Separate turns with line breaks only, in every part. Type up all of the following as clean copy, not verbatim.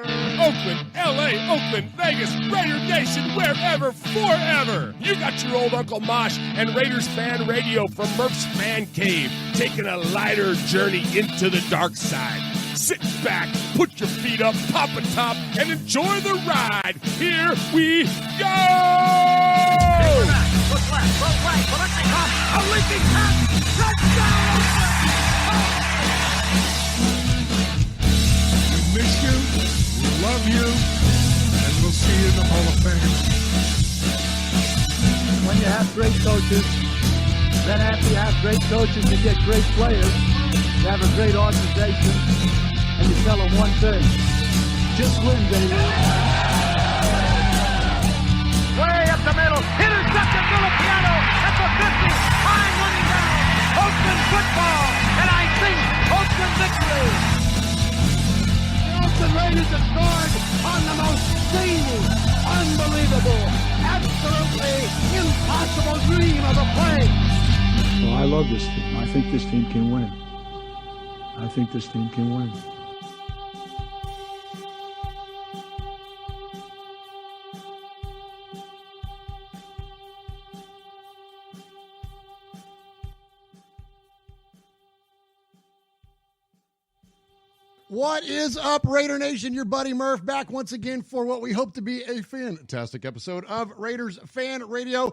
Oakland, L.A., Oakland, Vegas, Raider Nation, wherever, forever. You got your old Uncle Mosh and Raiders Fan Radio from Murph's Fan Cave, taking a lighter journey into the dark side. Sit back, put your feet up, pop a top, and enjoy the ride. Here we go!
Look left, look right, a leaping pass, touchdown!
We miss you, we love you, and we'll see you in the Hall of Fame.
When you have great coaches, then after you have great coaches, you get great players, you have a great organization, and you tell them one thing, just win, baby.
Way up the middle, intercepted Filipiano at the 50, time running down, Oakland football, and I think Oakland victory.
The Raiders have scored on the most zany, unbelievable, absolutely impossible dream of a play. Well, I love this team. I think this team can win. I think this team can win.
What is up, Raider Nation? Your buddy Murph back once again for what we hope to be a fantastic episode of Raiders Fan Radio.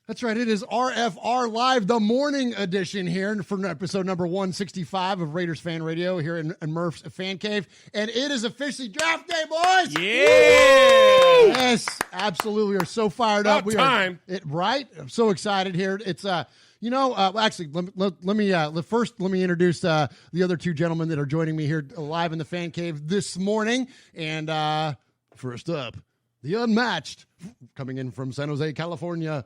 That's right, it is RFR Live, the morning edition here for episode number 165 of Raiders Fan Radio here in Murph's Fan Cave. And it is officially draft day, boys!
Yeah!
Woo! Yes, absolutely. We are so fired up.
About time.
Right? I'm so excited here. It's actually, let me introduce the other two gentlemen that are joining me here live in the Fan Cave this morning. And first up, the unmatched, coming in from San Jose, California.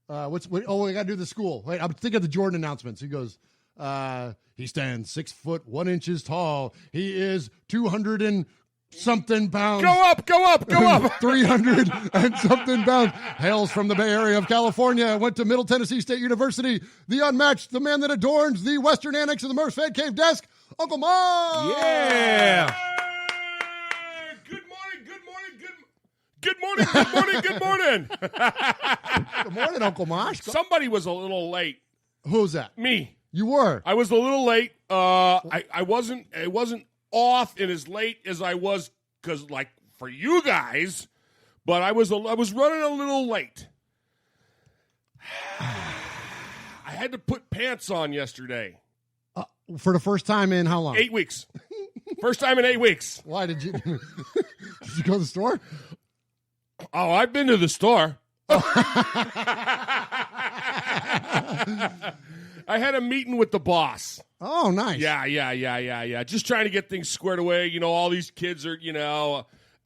We got to do the school. Wait, I'm thinking of the Jordan announcements. He goes, he stands 6 foot 1 inches tall. He is 200 and something pounds.
Go up!
300 and something pounds. Hails from the Bay Area of California. Went to Middle Tennessee State University. The unmatched, the man that adorns the Western Annex of the Murph's Fan Cave desk, Uncle Mom.
Yeah! Good morning.
Good morning, Uncle Mosh.
Somebody was a little late.
Who's that?
Me.
You were.
I was a little late. I wasn't off and as late as I was because, like, for you guys, but I was running a little late. I had to put pants on yesterday.
For the first time in how long?
8 weeks. First time in 8 weeks.
Why did you? Did you go to the store?
Oh, I've been to the store. I had a meeting with the boss.
Oh, nice.
Yeah. Just trying to get things squared away. You know, all these kids are,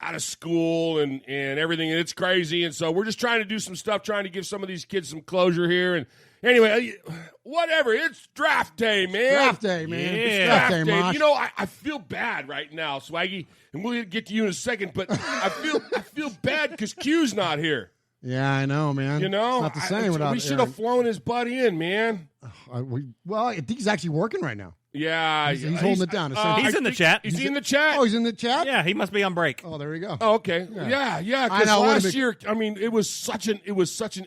out of school and everything, and it's crazy. And so we're just trying to do some stuff, trying to give some of these kids some closure here. And anyway, whatever. It's draft day, man.
Draft day, man.
Yeah.
It's draft day, Mosh.
You know, I feel bad right now, Swaggy, and we'll get to you in a second, but I feel bad because Q's not here.
Yeah, I know, man.
You know?
It's not the same without
we should have flown his butt in, man.
I think he's actually working right now.
Yeah.
He's holding it down.
He's in the chat.
Is he in the chat?
Oh, he's in the chat?
Yeah, he must be on break.
Oh, there we go.
Oh, okay. Yeah. Because last year, I mean, it was such an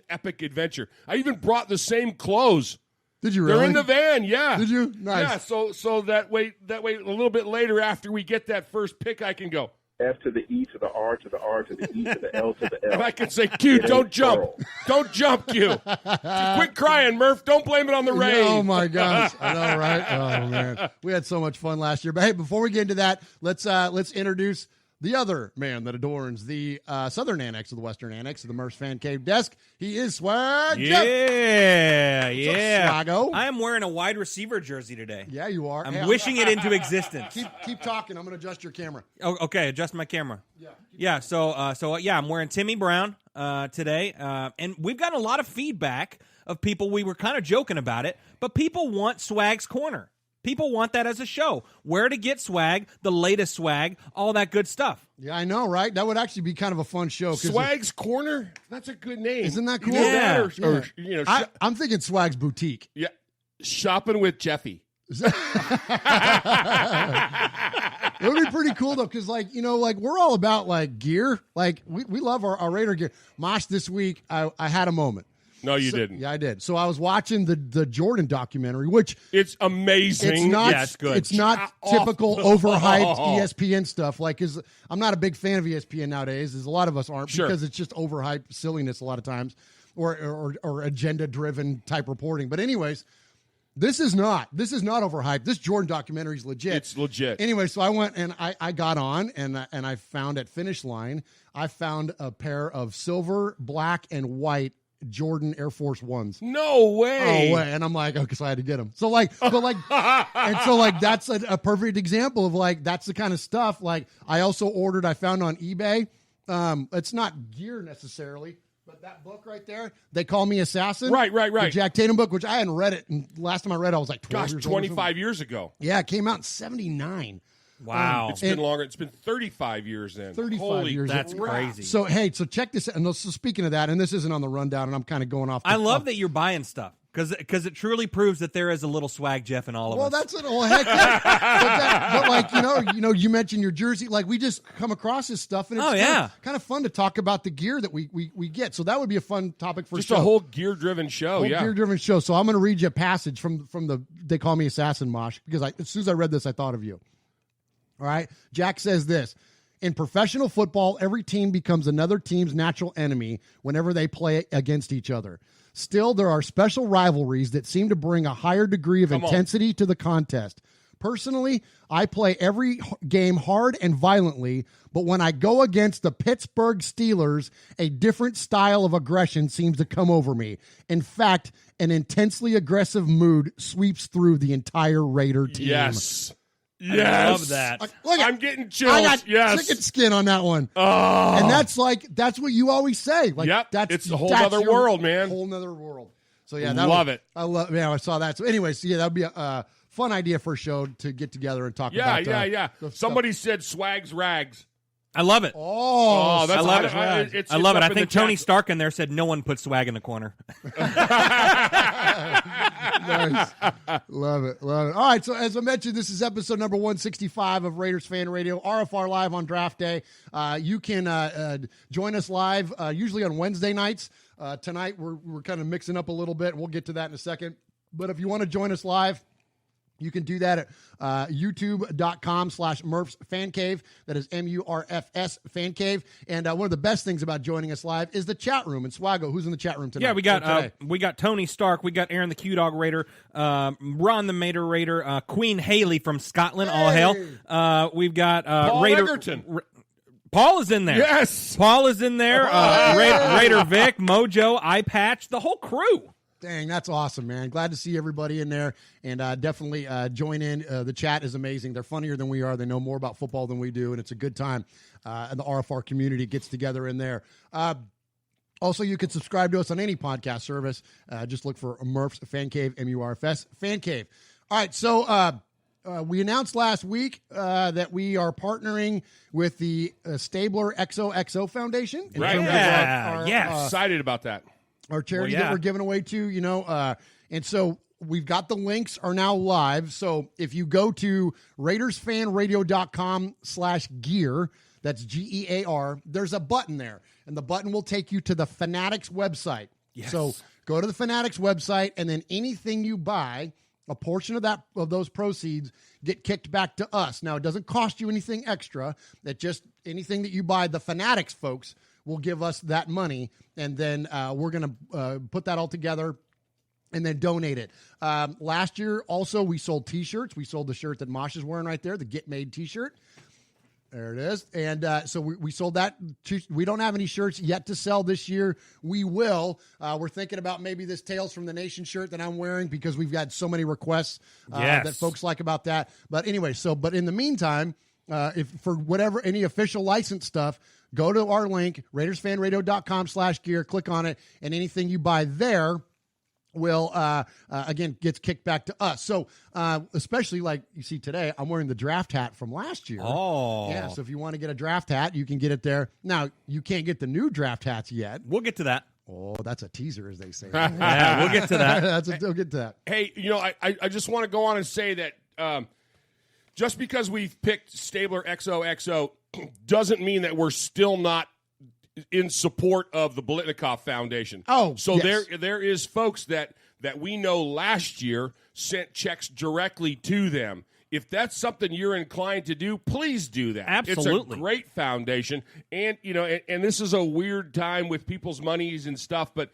epic adventure. I even brought the same clothes.
Did you really?
They're in the van, yeah.
Did you? Nice.
Yeah, so that way a little bit later after we get that first pick, I can go
F to the E to the R to the R to the E to the L to the L.
and I can say, Q, don't jump. Don't jump, Q. Quit crying, Murph. Don't blame it on the rain.
Oh, my gosh. I know, right? Oh, man. We had so much fun last year. But, hey, before we get into that, let's introduce the other man that adorns the southern annex of the western annex of the Murph's Fan Cave desk. He is Swag.
Yeah.
Swaggo?
I am wearing a wide receiver jersey today.
Yeah, you are.
I'm wishing it into existence.
Keep talking. I'm going to adjust your camera.
Oh, okay, adjust my camera. Yeah. So I'm wearing Timmy Brown today, and we've gotten a lot of feedback of people. We were kind of joking about it, but people want Swag's Corner. People want that as a show. Where to get swag, the latest swag, all that good stuff.
Yeah, I know, right? That would actually be kind of a fun show.
Swag's Corner? That's a good name.
Isn't that cool?
Yeah.
I'm thinking Swag's Boutique.
Yeah. Shopping with Jeffy.
It would be pretty cool though, because like we're all about like gear. Like we love our Raider gear. Mosh, this week I had a moment.
No, you didn't.
Yeah, I did. So I was watching the Jordan documentary, which
it's amazing.
It's not.
Yeah, it's good.
It's not typical overhyped ESPN stuff. Like, I'm not a big fan of ESPN nowadays. As a lot of us aren't, because it's just overhyped silliness a lot of times, or agenda driven type reporting. But anyways. This is not overhyped. This Jordan documentary is legit.
It's legit.
Anyway, so I went and I got on and I found at Finish Line, I found a pair of silver, black, and white Jordan Air Force Ones.
No way.
Oh, way. And I'm like, okay, so I had to get them. So like, and so like, that's a perfect example of like, that's the kind of stuff. Like I found on eBay. It's not gear necessarily. But that book right there, They Call Me Assassin.
Right.
The Jack Tatum book, which I hadn't read it. And last time I read it, I was like 12 years old.
25 years ago.
Yeah, it came out in 79.
Wow.
It's been longer. It's been 35 years then.
35 years.
That's crazy.
So, hey, check this out. And so speaking of that, and this isn't on the rundown, and I'm kind of going off.
I love that you're buying stuff. Because it truly proves that there is a little swag Jeff in all of us.
Well, that's it. Well, heck yeah. but like, you mentioned your jersey. Like, we just come across this stuff, and it's kind of fun to talk about the gear that we get. So that would be a fun topic for
just a whole gear-driven show.
Gear-driven show. So I'm going to read you a passage from the They Call Me Assassin, Mosh, because as soon as I read this, I thought of you. All right? Jack says this. In professional football, every team becomes another team's natural enemy whenever they play against each other. Still, there are special rivalries that seem to bring a higher degree of intensity to the contest. Personally, I play every game hard and violently, but when I go against the Pittsburgh Steelers, a different style of aggression seems to come over me. In fact, an intensely aggressive mood sweeps through the entire Raider team.
Yes.
I love that.
I'm getting chills.
I got
yes.
chicken skin on that one.
Oh.
And that's what you always say. Like,
it's a whole other world, man.
Whole nother world. So yeah,
it.
I saw that. So anyways, yeah, that'd be a fun idea for a show to get together and talk about.
Yeah. Somebody said swags rags.
I love it.
Oh,
I love it. I love it. I think Tony Stark in there said no one put swag in the corner.
Nice. Love it. All right, so as I mentioned, this is episode number 165 of Raiders Fan Radio, RFR Live on Draft Day. You can join us live, usually on Wednesday nights. Tonight, we're kind of mixing up a little bit. We'll get to that in a second. But if you want to join us live, you can do that at youtube.com/Murph's Fan Cave. That is MURFS Fan Cave. And one of the best things about joining us live is the chat room. And Swago, who's in the chat room tonight?
Yeah, we got Tony Stark, we got Aaron the Q-Dog Raider, Ron the Mater Raider, Queen Haley from Scotland, all hail. We've got
Paul
Raider
Egerton.
Paul is in there.
Yes.
Paul is in there. Raider Vic, Mojo, Eye Patch, the whole crew.
Dang, that's awesome, man. Glad to see everybody in there, and definitely join in. The chat is amazing. They're funnier than we are. They know more about football than we do, and it's a good time. And the RFR community gets together in there. Also, you can subscribe to us on any podcast service. Just look for Murph's Fan Cave, MURFS Fan Cave. All right, so we announced last week that we are partnering with the Stabler XOXO Foundation.
Right.
Yeah.
Excited about that.
Our charity that we're giving away to, and so we've got the links are now live. So if you go to RaidersFanRadio.com/gear, that's GEAR, there's a button there, and the button will take you to the Fanatics website.
Yes.
So go to the Fanatics website, and then anything you buy, a portion of those proceeds get kicked back to us. Now, it doesn't cost you anything extra. That just anything that you buy, the Fanatics folks will give us that money, and then we're going to put that all together and then donate it. Last year, also, we sold T-shirts. We sold the shirt that Mosh is wearing right there, the Get Made T-shirt. There it is. And so we sold that. We don't have any shirts yet to sell this year. We will. We're thinking about maybe this Tales from the Nation shirt that I'm wearing because we've got so many requests that folks like about that. But anyway, but in the meantime, if for whatever, any official license stuff, go to our link, RaidersFanRadio.com/gear, click on it, and anything you buy there will, again, gets kicked back to us. So, especially like you see today, I'm wearing the draft hat from last year.
Oh.
Yeah, so if you want to get a draft hat, you can get it there. Now, you can't get the new draft hats yet.
We'll get to that.
Oh, that's a teaser, as they say.
Yeah, we'll get to that.
We'll get to that.
Hey, I just want to go on and say that just because we've picked Stabler XOXO doesn't mean that we're still not in support of the Blitnikoff Foundation.
Oh,
so
yes.
there is folks that we know last year sent checks directly to them. If that's something you're inclined to do, please do that.
Absolutely.
It's a great foundation. And, and this is a weird time with people's monies and stuff, but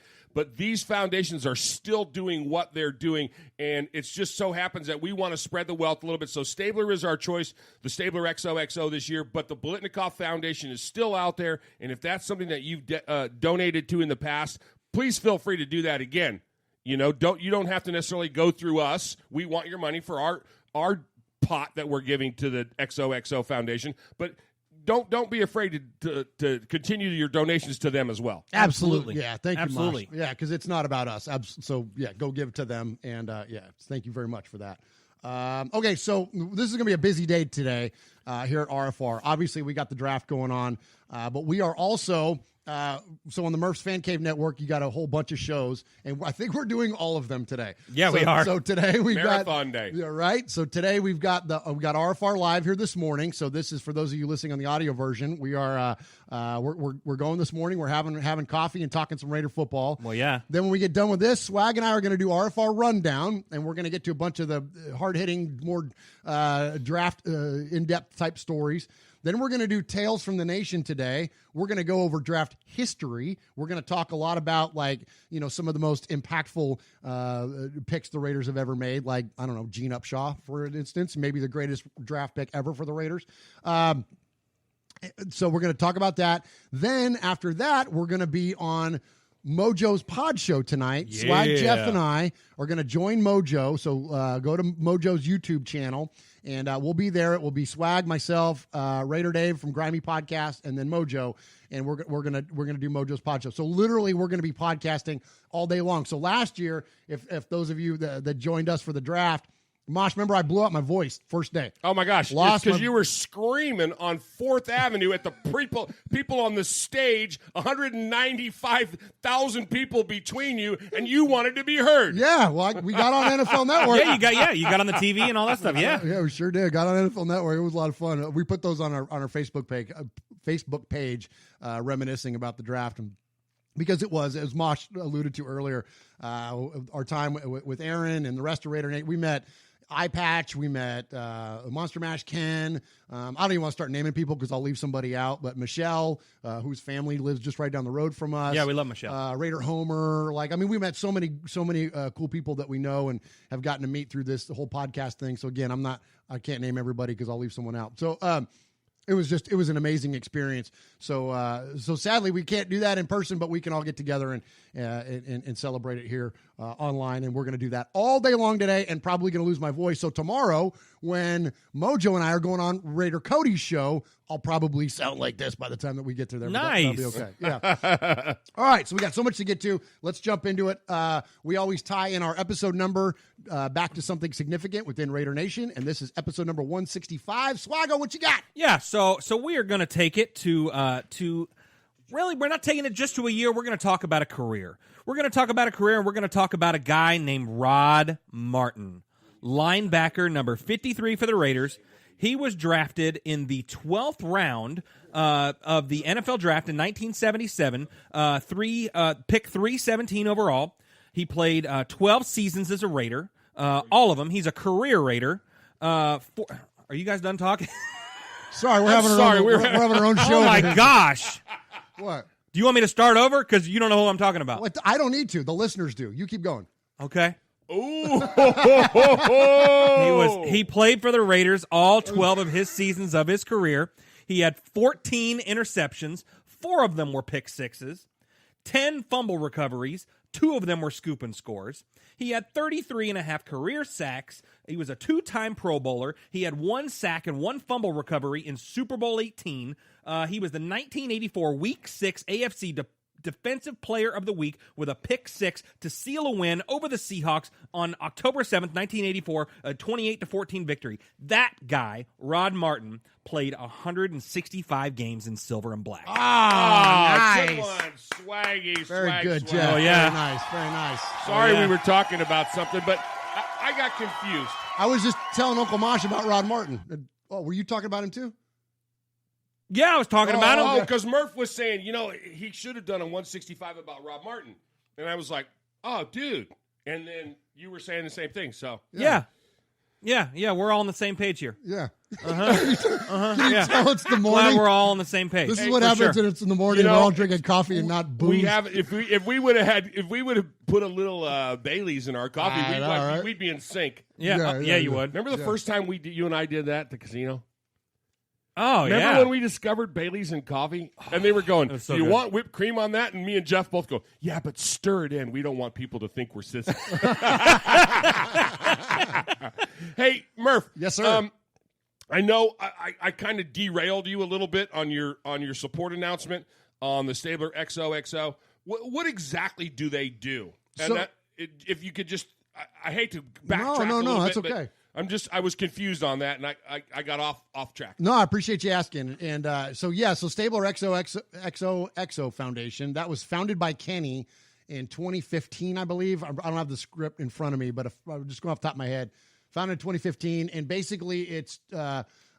these foundations are still doing what they're doing, and it's just so happens that we want to spread the wealth a little bit. So Stabler is our choice, the Stabler XOXO this year, but the Blitnikoff Foundation is still out there, and if that's something that you've donated to in the past, please feel free to do that again. You don't have to necessarily go through us. We want your money for our pot that we're giving to the XOXO Foundation, but don't be afraid to continue your donations to them as well.
Absolutely.
Yeah, thank you,
Absolutely.
Mosh. Yeah, because it's not about us. So, yeah, go give it to them, and, thank you very much for that. Okay, so this is going to be a busy day today here at RFR. Obviously, we got the draft going on, but we are also so on the Murph's Fan Cave Network, you got a whole bunch of shows, and I think we're doing all of them today.
Yeah, we are.
So today we've
Marathon
got
day.
Yeah, right. So today we got RFR live here this morning. So this is for those of you listening on the audio version. We are we're going this morning. We're having coffee and talking some Raider football.
Well, yeah.
Then when we get done with this, Swag and I are going to do RFR rundown, and we're going to get to a bunch of the hard hitting, more draft in depth type stories. Then we're going to do Tales from the Nation today. We're going to go over draft history. We're going to talk a lot about, some of the most impactful picks the Raiders have ever made, like, I don't know, Gene Upshaw, for instance, maybe the greatest draft pick ever for the Raiders. So we're going to talk about that. Then after that, we're going to be on Mojo's pod show tonight.
Yeah.
Swag Jeff and I are going to join Mojo. So go to Mojo's YouTube channel, and we'll be there. It will be Swag, myself, Raider Dave from Grimy Podcast, and then Mojo. And we're gonna do Mojo's pod show. So literally, we're gonna be podcasting all day long. So last year, if those of you that joined us for the draft, Mosh, remember I blew out my voice first day.
Oh, my gosh. Because you were screaming on 4th Avenue at the people on the stage, 195,000 people between you, and you wanted to be heard.
Yeah, well, we got on NFL Network.
You got on the TV and all that stuff. Yeah.
Yeah, we sure did. Got on NFL Network. It was a lot of fun. We put those on our Facebook page, reminiscing about the draft, and because it was, as Mosh alluded to earlier, our time with Aaron and the rest of Raider Nate, we met Eye Patch, we met Monster Mash Ken. I don't even want to start naming people because I'll leave somebody out, but Michelle, whose family lives just right down the road from us.
Yeah, we love Michelle.
Raider Homer. We met so many cool people that we know and have gotten to meet through the whole podcast thing. So again, I can't name everybody because I'll leave someone out. So, it was an amazing experience. So sadly we can't do that in person, but we can all get together and celebrate it here online. And we're going to do that all day long today, and probably going to lose my voice. So tomorrow, when Mojo and I are going on Raider Cody's show, I'll probably sound like this by the time that we get to there.
Nice.
That'll be okay. Yeah. All right. So we got so much to get to. Let's jump into it. We always tie in our episode number back to something significant within Raider Nation, and this is episode number 165. Swaggo, what you got?
Yeah. So we are going to take it to really, we're not taking it just to a year. We're going to talk about a career. We're going to talk about a career, and we're going to talk about a guy named Rod Martin, linebacker number 53 for the Raiders. He was drafted in the 12th round of the NFL draft in 1977, pick 317 overall. He played 12 seasons as a Raider, all of them. He's a career Raider. Are you guys done talking?
Sorry, we're having our own show.
Oh, my gosh.
What?
Do you want me to start over? Because you don't know who I'm talking about.
What? I don't need to. The listeners do. You keep going.
Okay.
Ooh.
He played for the Raiders all 12 of his seasons of his career. He had 14 interceptions. 4 of them were pick sixes, 10 fumble recoveries. 2 of them were scoop and scores. He had 33.5 career sacks. He was a 2-time Pro Bowler. He had 1 sack and 1 fumble recovery in Super Bowl 18. He was the 1984 Week 6 AFC Defensive Player of the Week with a pick six to seal a win over the Seahawks on October 7th, 1984, a 28-14 victory. That guy, Rod Martin, played 165 games in silver and black.
Nice.
Good one, Swaggy.
Very good,
Swag.
Jeff.
Oh, yeah.
Very nice. Very nice.
Sorry we were talking about something, but I got confused.
I was just telling Uncle Mosh about Rod Martin. Oh, were you talking about him too?
Yeah, I was talking about him.
Oh, because Murph was saying, he should have done a 165 about Rob Martin. And I was like, oh, dude. And then you were saying the same thing, so.
Yeah, we're all on the same page here.
Yeah.
Yeah.
Tell it's the morning.
Glad we're all on the same page.
This is what happens when it's in the morning. We're all drinking coffee and not booze.
We have if we would have put a little Bailey's in our coffee, we'd be in sync.
Yeah, you would.
Remember the first time you and I did that at the casino?
Oh,
Remember when we discovered Bailey's in coffee? And they were going,
was so
do you
good.
want whipped cream on that? And me and Jeff both go, yeah, but stir it in. We don't want people to think we're sissies. Hey, Murph.
Yes, sir.
I know I kind of derailed you a little bit on your support announcement on the Stabler XOXO. What exactly do they do? And if you could just, I hate to backtrack a little
that's
bit,
okay.
but I was confused on that, and I got off track.
No, I appreciate you asking. And so Stabler XOXO Foundation, that was founded by Kenny in 2015, I believe. I don't have the script in front of me, but I'm just going off the top of my head. Founded in 2015, and basically it's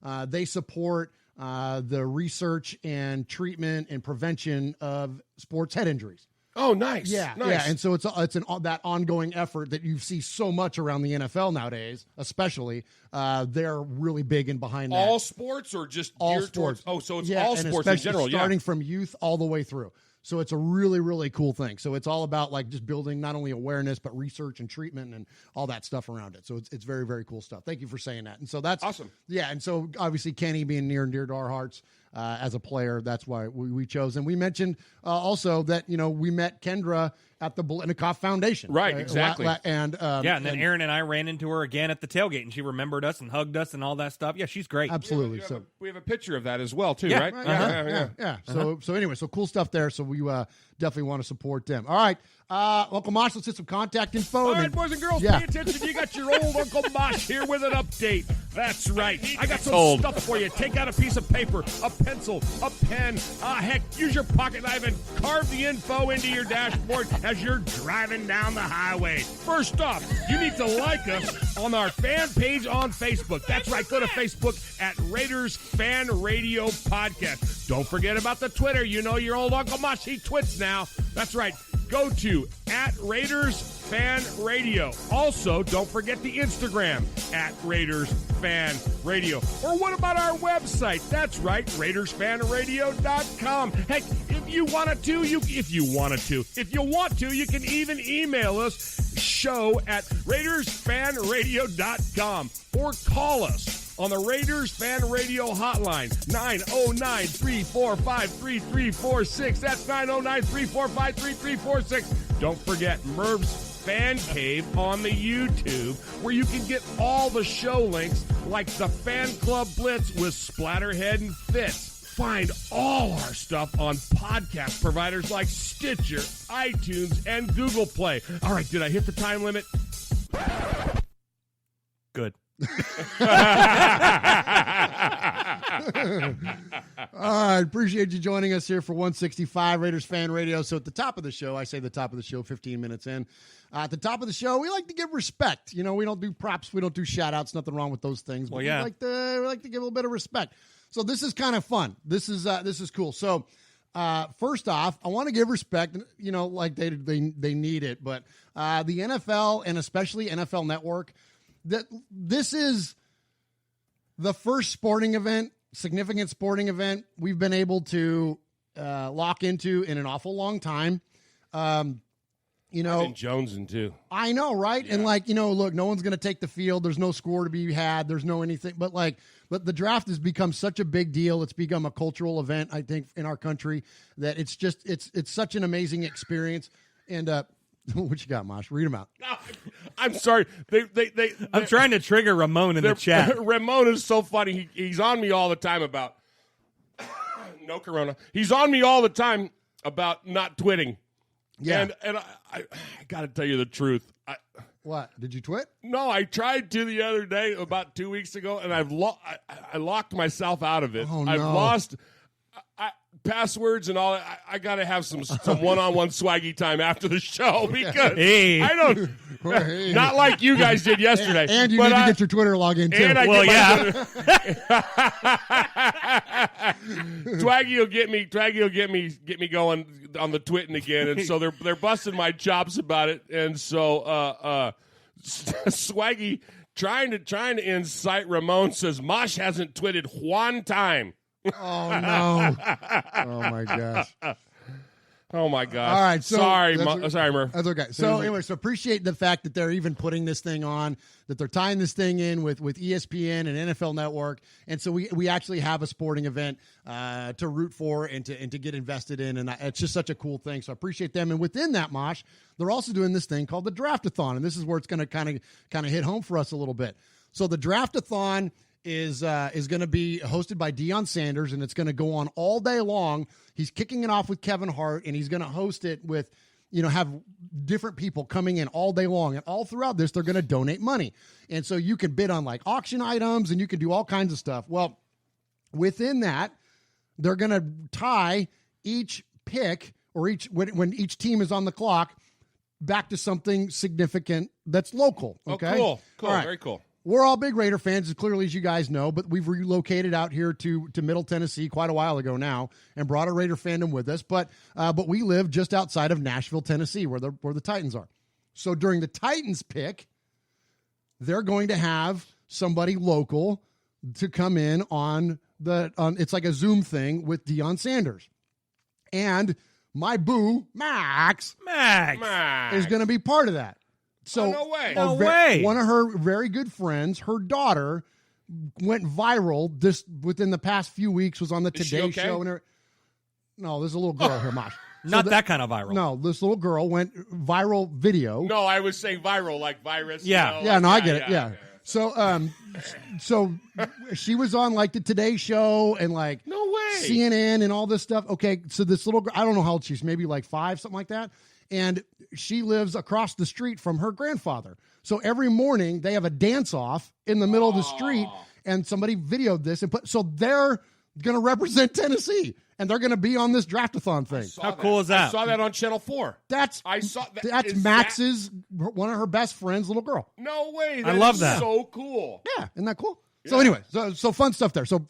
they support the research and treatment and prevention of sports head injuries.
Oh, nice.
Yeah,
nice.
yeah. And so it's that ongoing effort that you see so much around the NFL nowadays, especially. They're really big and behind that.
All sports or just
all
geared
sports?
Towards, so it's
yeah,
all
and
sports in
especially
general.
starting from youth all the way through. So it's a really, really cool thing. So it's all about like just building not only awareness, but research and treatment and all that stuff around it. So it's very, very cool stuff. Thank you for saying that. And so that's
awesome.
Yeah. And so obviously Kenny being near and dear to our hearts as a player, that's why we chose. And we mentioned also that, we met Kendra at the Bolitnikoff Foundation.
Right, exactly.
And
then Aaron and I ran into her again at the tailgate, and she remembered us and hugged us and all that stuff. Yeah, she's great.
Absolutely.
Yeah, we have a picture of that as well, too,
Yeah.
right?
Yeah. So anyway, so cool stuff there. So we definitely want to support them. All right, Uncle Mosh, let's hit some contact info.
All right, boys and girls, pay attention. You got your old Uncle Mosh here with an update. That's right. I got some stuff for you. Take out a piece of paper, a pencil, a pen. Heck, use your pocket knife and carve the info into your dashboard as you're driving down the highway. First off, you need to like us on our fan page on Facebook. That's right. Go to Facebook at Raiders Fan Radio Podcast. Don't forget about the Twitter. You know your old Uncle Mosh, he twits now. That's right. Go to at Raiders Fan Radio. Also, don't forget the Instagram at Raiders Fan Radio. Or what about our website? That's right, RaidersFanRadio.com. Heck, if you want to, you can even email us, show at RaidersFanRadio.com, or call us on the Raiders Fan Radio hotline, 909-345-3346. That's 909-345-3346. Don't forget Merv's Fan Cave on the YouTube, where you can get all the show links like the Fan Club Blitz with Splatterhead and Fitz. Find all our stuff on podcast providers like Stitcher, iTunes, and Google Play. All right, did I hit the time limit?
Good.
All right, appreciate you joining us here for 165 Raiders Fan Radio. So at the top of the show, I say the top of the show 15 minutes in. At the top of the show, we like to give respect. We don't do props, we don't do shout-outs, nothing wrong with those things. But we like to give a little bit of respect. So this is kind of fun. This is cool. So first off, I want to give respect, like they need it, but the NFL and especially NFL Network, this is the first significant sporting event we've been able to lock into in an awful long time.
I've been jonesing too.
I know, right? Yeah. And look, no one's going to take the field. There's no score to be had. There's no anything. But the draft has become such a big deal. It's become a cultural event, I think, in our country, that it's such an amazing experience. And what you got, Mosh? Read them out.
I'm sorry.
I'm trying to trigger Ramon in the chat.
Ramon is so funny. He's on me all the time about no corona. He's on me all the time about not twitting.
Yeah.
And I got to tell you the truth.
What? Did you twit?
No, I tried to the other day, about 2 weeks ago, and I locked myself out of it.
Oh, no.
I've lost passwords and all. I got to have some one-on-one swaggy time after the show because I don't.
Hey.
Not like you guys did yesterday.
And you need to get your Twitter login too.
And Swaggy will get me going on the twitting again, and so they're busting my chops about it, and so Swaggy trying to incite Ramon says Mosh hasn't twitted one time.
Oh no! Oh my gosh!
Oh my gosh!
All right, so
sorry, Murph.
That's okay. So anyway, so appreciate the fact that they're even putting this thing on, that they're tying this thing in with ESPN and NFL Network, and so we actually have a sporting event to root for and to get invested in, and it's just such a cool thing. So I appreciate them. And within that, Mosh, they're also doing this thing called the Draftathon, and this is where it's going to kind of hit home for us a little bit. So the Draftathon is going to be hosted by Deion Sanders, and it's going to go on all day long. He's kicking it off with Kevin Hart, and he's going to host it with, have different people coming in all day long. And all throughout this, they're going to donate money. And so you can bid on like auction items, and you can do all kinds of stuff. Well, within that, they're going to tie each pick or when each team is on the clock back to something significant that's local. Okay.
Oh, cool.
All right.
Very cool.
We're all big Raider fans, as clearly as you guys know, but we've relocated out here to Middle Tennessee quite a while ago now and brought a Raider fandom with us. But we live just outside of Nashville, Tennessee, where the Titans are. So during the Titans pick, they're going to have somebody local to come in on it's like a Zoom thing with Deion Sanders. And my boo, Max. Is going to be part of that. So
no way.
No way.
One of her very good friends, her daughter, went viral just within the past few weeks, was on the Today Show. And no, there's a little girl here, Mosh.
Not that kind of viral.
No, this little girl went viral video.
No, I was saying viral, like virus.
Yeah.
I get it. Yeah. So, so she was on like the Today Show and like
No way.
CNN and all this stuff. Okay, so this little girl, I don't know how old she's, maybe like 5, something like that. And she lives across the street from her grandfather. So every morning they have a dance off in the middle of the street, and somebody videoed this and so they're going to represent Tennessee, and they're going to be on this Draftathon thing.
How cool is that?
I saw that on Channel 4.
That's Max's one of her best friends' little girl.
No way.
I love that.
So cool.
Yeah, isn't that cool? So anyway, so fun stuff there. So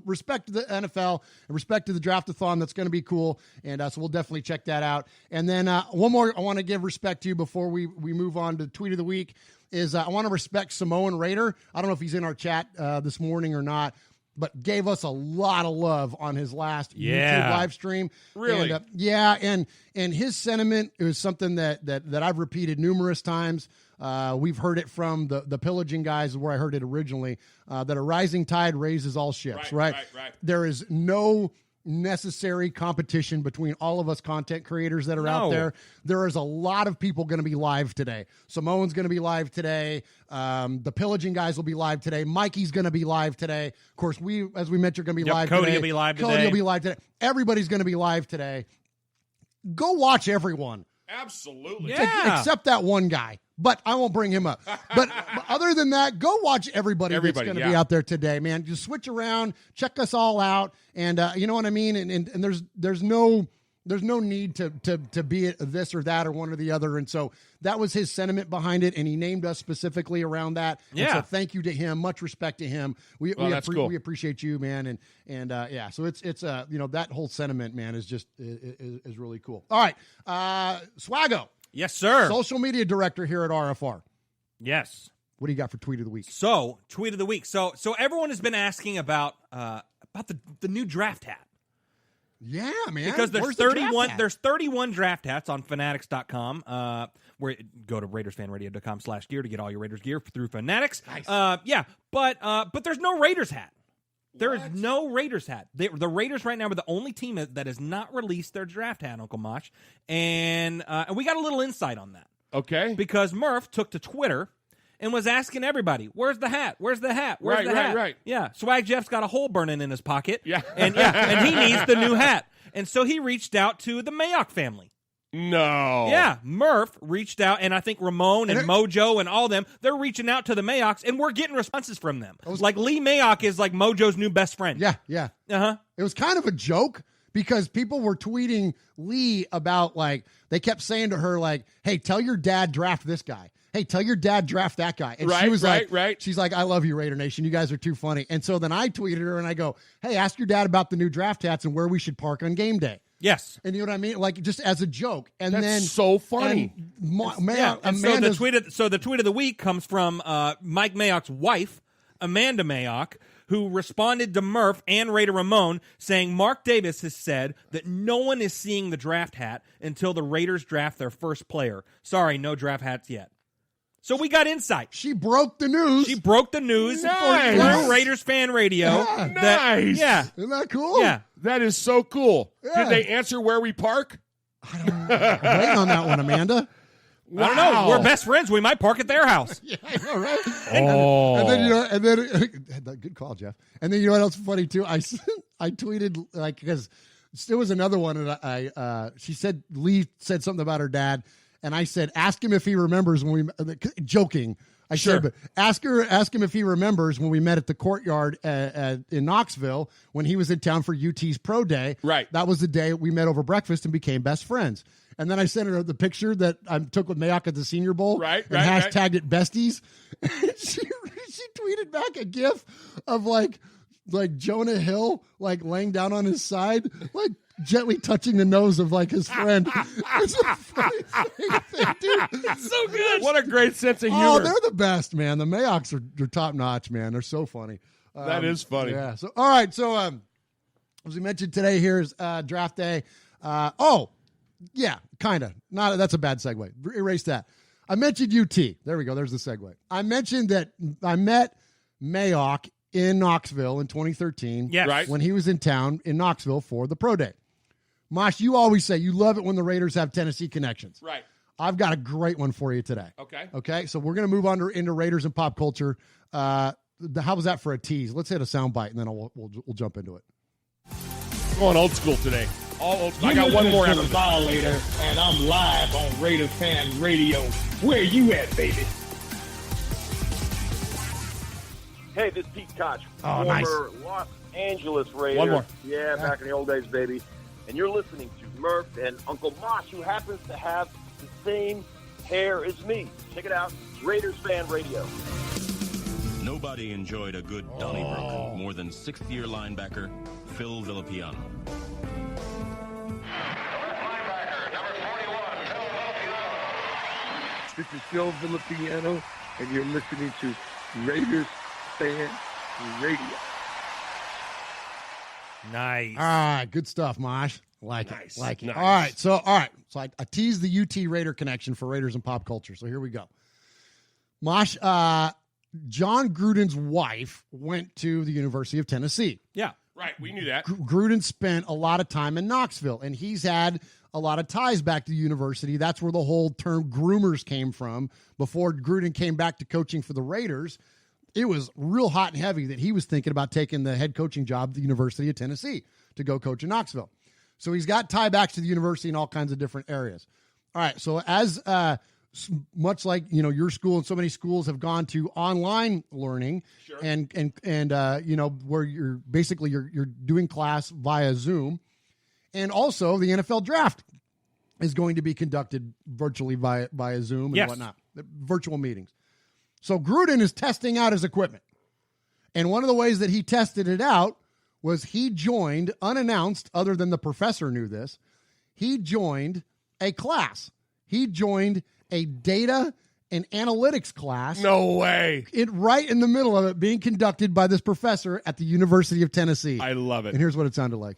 respect to the NFL and respect to the Draftathon. That's going to be cool, and so we'll definitely check that out. And then one more I want to give respect to before we move on to Tweet of the Week is I want to respect Samoan Raider. I don't know if he's in our chat this morning or not, but gave us a lot of love on his last YouTube live stream.
Really?
And, and his sentiment is something that I've repeated numerous times. We've heard it from the pillaging guys where I heard it originally, that a rising tide raises all ships, right? There is no necessary competition between all of us content creators that are out there. There is a lot of people going to be live today. Samoan's going to be live today. The pillaging guys will be live today. Mikey's going to be live today. Of course, as we mentioned, are going to be live
Cody
today.
will be live today.
Cody will be live today. Everybody's going to be live today. Go watch everyone.
Absolutely.
Yeah.
Except that one guy. But I won't bring him up. But other than that, go watch everybody that's going to be out there today, man. Just switch around, check us all out, and you know what I mean. And there's no need to be this or that or one or the other. And so that was his sentiment behind it, and he named us specifically around that.
Yeah.
And so thank you to him. Much respect to him. We appreciate you, man. And yeah. So it's that whole sentiment, man, is just is really cool. All right, Swaggo.
Yes, sir.
Social media director here at RFR.
Yes.
What do you got for Tweet of the Week?
So, Tweet of the Week. So everyone has been asking about the new draft hat.
Yeah, man.
Because there's 31 draft hats on Fanatics.com. Where go to RaidersFanRadio.com/gear to get all your Raiders gear through Fanatics.
Nice.
But there's no Raiders hat. There is no Raiders hat. The Raiders right now are the only team that has not released their draft hat, Uncle Mosh. And we got a little insight on that.
Okay.
Because Murph took to Twitter and was asking everybody, where's the hat? Where's the hat? Where's the hat?
Right.
Yeah. Swag Jeff's got a hole burning in his pocket.
Yeah.
And he needs the new hat. And so he reached out to the Mayock family.
No.
Yeah, Murph reached out, and I think Ramon and Mojo and all them, they're reaching out to the Mayocks, and we're getting responses from them. Like Lee Mayock is like Mojo's new best friend.
Yeah.
Uh-huh.
It was kind of a joke because people were tweeting Lee about, like, they kept saying to her, like, hey, tell your dad draft this guy. Hey, tell your dad draft that guy. And she was like, she's like, I love you, Raider Nation. You guys are too funny. And so then I tweeted her and I go, hey, ask your dad about the new draft hats and where we should park on game day.
Yes.
And you know what I mean? Like, just as a joke. And
That's
then
so funny.
So the tweet of the week comes from Mike Mayock's wife, Amanda Mayock, who responded to Murph and Raider Ramon saying Mark Davis has said that no one is seeing the draft hat until the Raiders draft their first player. Sorry, no draft hats yet. So we got insight.
She broke the news.
Nice.
through Raiders Fan Radio.
Yeah.
Nice.
Yeah.
Isn't that cool?
Yeah.
That is so cool.
Yeah.
Did they answer where we park?
I'm waiting on that one, Amanda.
I don't know. We're best friends. We might park at their house.
Yeah, I know, right?
Oh.
And then good call, Jeff. And then you know what else is funny too? I tweeted, like, because there was another one, and she said Lee said something about her dad, and I said, ask him if he remembers when we joking. I said, but ask him if he remembers when we met at the courtyard in Knoxville when he was in town for UT's pro day.
Right.
That was the day we met over breakfast and became best friends. And then I sent her the picture that I took with Mayock at the Senior Bowl.
Right.
Hashtagged it besties. And she tweeted back a gif of like Jonah Hill, like laying down on his side, like gently touching the nose of like his friend. It's the funniest thing, dude.
That's so good.
What a great sense of humor.
Oh, they're the best, man. The Mayocks are top notch, man. They're so funny.
That is funny.
Yeah. So, all right. So, as we mentioned today, here's draft day. Yeah, kind of. Not that's a bad segue. Erase that. I mentioned UT. There we go. There's the segue. I mentioned that I met Mayock in Knoxville in 2013.
Yes.
Right.
When he was in town in Knoxville for the pro day. Mosh, you always say you love it when the Raiders have Tennessee connections.
Right.
I've got a great one for you today. Okay. So we're going to move on into Raiders and pop culture. How was that for a tease? Let's hit a sound bite and then we'll jump into it.
Going old school today. All old school. I got one more after
the Violator, and I'm live on Raider Fan Radio. Where you at, baby?
Hey, this is Pete Koch,
Oh,
former
nice.
Los Angeles Raider.
One more.
Yeah, back in the old days, baby. And you're listening to Murph and Uncle Mosh, who happens to have the same hair as me. Check it out, Raiders Fan Radio.
Nobody enjoyed a good Donnybrook more than sixth-year linebacker Phil Villapiano.
This is Phil Villapiano, and you're listening to Raiders Fan Radio.
Nice.
All right, good stuff, Mosh. Like
Nice,
it. Like it.
nice.
All right. So I teased the UT Raider connection for Raiders and pop culture. So here we go. Mosh, John Gruden's wife went to the University of Tennessee.
Yeah.
Right. We knew that.
Gruden spent a lot of time in Knoxville, and he's had a lot of ties back to the university. That's where the whole term groomers came from. Before Gruden came back to coaching for the Raiders, it was real hot and heavy that he was thinking about taking the head coaching job at the University of Tennessee to go coach in Knoxville. So he's got tiebacks to the university in all kinds of different areas. All right, so as much like your school and so many schools have gone to online learning,
Sure.
and where you're basically you're doing class via Zoom, and also the NFL draft is going to be conducted virtually via Zoom and
Yes.
whatnot, virtual meetings. So Gruden is testing out his equipment. And one of the ways that he tested it out was he joined, unannounced, other than the professor knew this, he joined a class. He joined a data and analytics class.
No way.
Right in the middle of it being conducted by this professor at the University of Tennessee.
I love it.
And here's what it sounded like.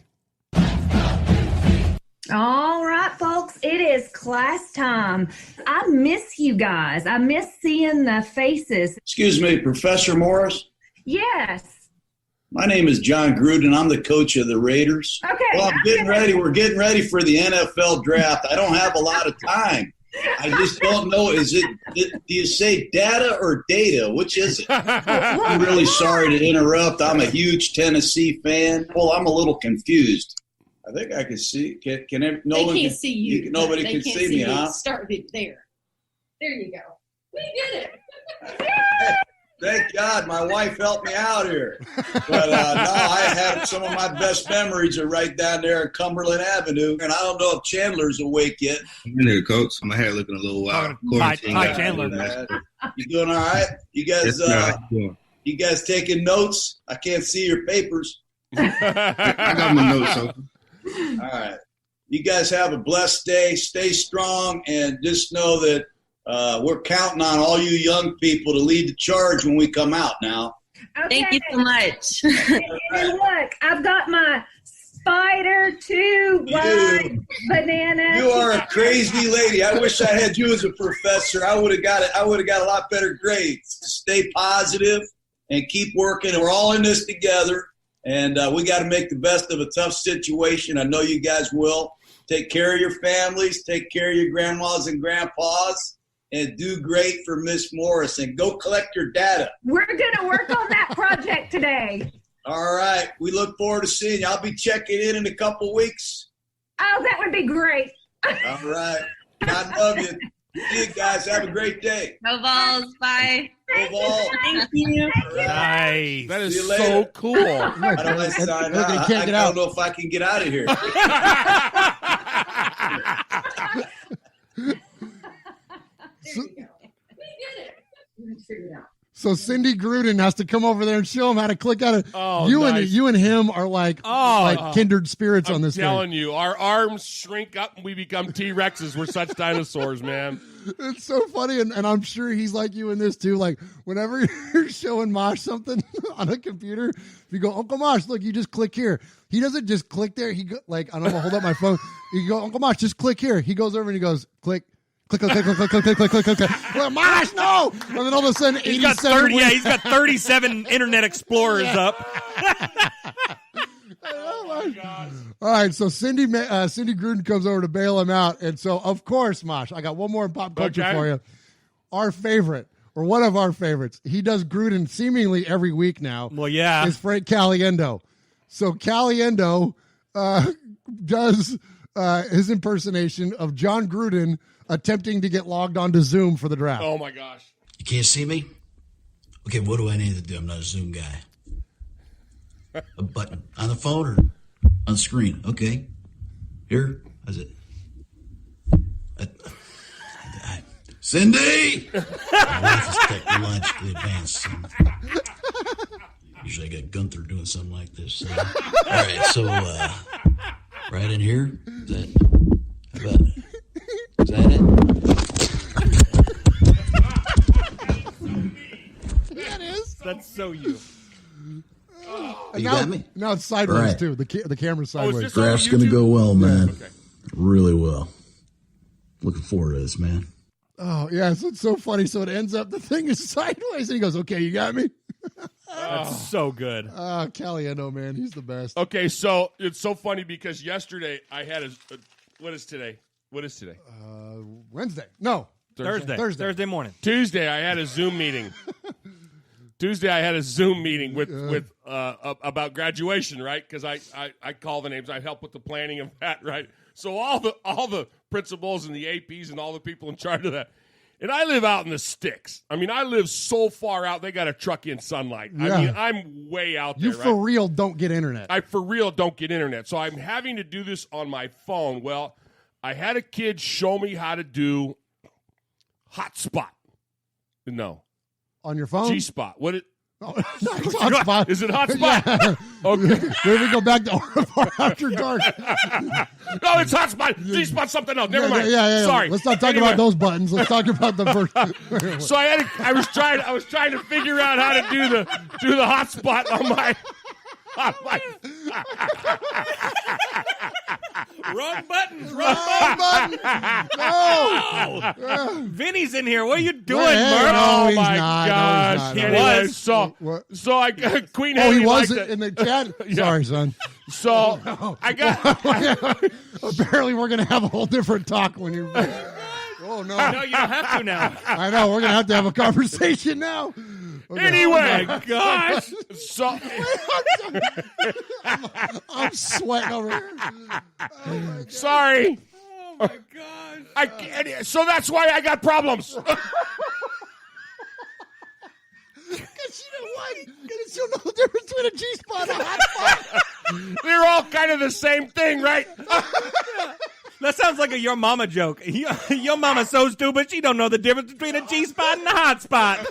All right, folks, it is class time. I miss you guys. I miss seeing the faces.
Excuse me, Professor Morris.
Yes.
My name is John Gruden. I'm the coach of the Raiders.
Okay.
Well, we're getting ready for the NFL draft. I don't have a lot of time. I just don't know. Do you say data or data? Which is it? I'm really sorry to interrupt. I'm a huge Tennessee fan. Well, I'm a little confused. I think I can see. Can
They can't see you.
Nobody
They
can
can't
see me,
you.
huh?
Start it there. There you go. We did it.
Thank God, my wife helped me out here. But no, I had some of my best memories are right down there at Cumberland Avenue, and I don't know if Chandler's awake yet.
I'm in there, Coach. My hair looking a little wild.
Hi, Chandler.
You doing all right? You guys,
Yes,
you guys taking notes? I can't see your papers.
I got my notes open.
All right. You guys have a blessed day. Stay strong, and just know that we're counting on all you young people to lead the charge when we come out now.
Okay.
Thank you so much.
And look, I've got my Spider 2 white banana.
You are a crazy lady. I wish I had you as a professor. I would have got it. I would have got a lot better grades. Stay positive and keep working. We're all in this together, and we got to make the best of a tough situation. I know you guys will. Take care of your families. Take care of your grandmas and grandpas. And do great for Miss Morris. And go collect your data.
We're going to work on that project today.
All right. We look forward to seeing you. I'll be checking in a couple weeks.
Oh, that would be great.
All right. God love you. See you guys. Have a great day.
Go Vols. Bye.
Go Vols.
Thank you.
Nice.
That is
See you
so
later.
cool.
How do I sign out? I don't know if I can get out of here.
There you go. We did it. We figured it out.
So Cindy Gruden has to come over there and show him how to click out it.
Oh,
you
nice.
and him are like kindred spirits on this
I'm telling you, our arms shrink up and we become T-Rexes. We're such dinosaurs, man.
It's so funny, and I'm sure he's like you in this too. Like whenever you're showing Mosh something on a computer, if you go, Uncle Mosh, look, you just click here. He doesn't just click there. He go, like, I'm gonna hold up my phone. You go, Uncle Mosh, just click here. He goes over and he goes, click. Click, click, click, click, click, click, click, click, click, click. Well, Mosh, no! And then all of a sudden,
He's got 30. Yeah, he's got 37 Internet Explorers up.
Oh my God. All right, so Cindy Gruden comes over to bail him out, and so of course, Mosh, I got one more in pop culture for you. Our favorite, or one of our favorites, he does Gruden seemingly every week now.
Well, yeah,
is Frank Caliendo. So Caliendo does his impersonation of John Gruden attempting to get logged onto Zoom for the draft.
Oh my gosh!
You can't see me? Okay, what do I need to do? I'm not a Zoom guy. A button on the phone or on the screen? Okay. Here? How's it? Cindy! My wife is technologically advanced. Usually I got Gunther doing something like this. So. All right, so right in here? Is that, how about it? Is that it?
That is.
That's so you.
And
You
now,
got me?
now it's sideways
Right.
too. The camera's sideways.
Draft's going to go well, man. Really well. Looking forward to this, man.
Oh, yeah, so it's so funny. So it ends up, the thing is sideways, and he goes, okay, you got me?
That's so good.
Caliendo, man, he's the best.
Okay, so it's so funny because yesterday I had what is today? What is today?
Wednesday. No.
Thursday morning.
Tuesday, I had a Zoom meeting. with about graduation, right? Because I call the names. I help with the planning of that, right? So all the principals and the APs and all the people in charge of that. And I live out in the sticks. I mean, I live so far out, they got a truck in sunlight.
Yeah.
I mean, I'm way out there,
You for real don't get internet.
I for real don't get internet. So I'm having to do this on my phone. Well, I had a kid show me how to do hotspot. No.
On your phone?
G-spot. What it?
Oh, it's hotspot.
Is it hotspot?
Yeah.
Okay.
Maybe we go back to RFR after dark.
No, it's hotspot. G-spot something else. Never mind.
Yeah.
Sorry.
Let's not talk about those buttons. Let's talk about the first.
So I was trying to figure out how to do the hotspot on my.
Wrong button.
No.
Vinny's in here. What are you doing,
Hey,
Murph?
no,
Oh
he's
my
not.
gosh!
No, he's not.
Anyway,
What?
so I Queen
Oh,
Henry
he was
liked it.
in the chat?
Yeah.
Sorry, son.
So I got.
Apparently, we're going to have a whole different talk when you. Oh, no.
No, you don't have to now.
I know. We're going to have a conversation now.
Anyway.
Oh, my gosh.
So,
I'm sweating over here. Oh, my God.
Sorry.
Oh, my gosh.
So that's why I got problems.
Because you know what? Because you know the difference between a G-spot and a hot spot.
They're all kind of the same thing, right?
That sounds like a your mama joke. Your mama's so stupid, she don't know the difference between a G-spot and a hot spot.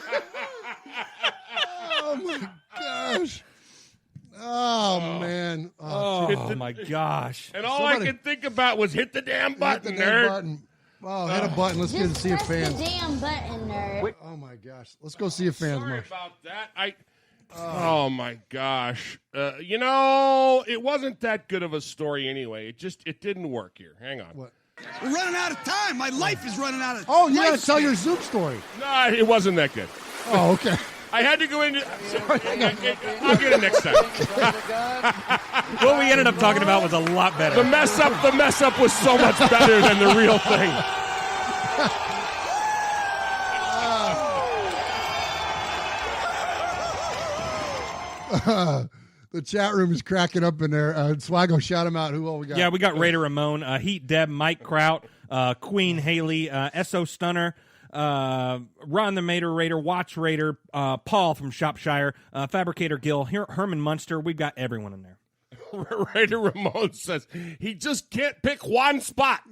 Oh, my gosh. Oh, man.
Oh, my gosh.
And all I could think about was hit the damn button, nerd.
Button. Oh, hit a button. Let's get to see a fan.
the damn button, nerd.
Oh, my gosh. Let's go see a fan.
Sorry about that. Oh, my gosh. It wasn't that good of a story anyway. It didn't work here. Hang on.
What?
We're running out of time. My life is running out of
Oh, you got to tell your Zoom story.
No, it wasn't that good.
Oh, okay.
I had to go into. I'll get it next time.
What we ended up talking about was a lot better.
The mess up was so much better than the real thing.
The chat room is cracking up in there. Swaggo, shout him out. Who all we got?
Yeah, we got Raider Ramon, Heat Deb, Mike Kraut, Queen Haley, SO Stunner, Ron the Mater Raider, Watch Raider, Paul from Shropshire, Fabricator Gil, Herman Munster. We've got everyone in there.
Raider Ramon says he just can't pick one spot.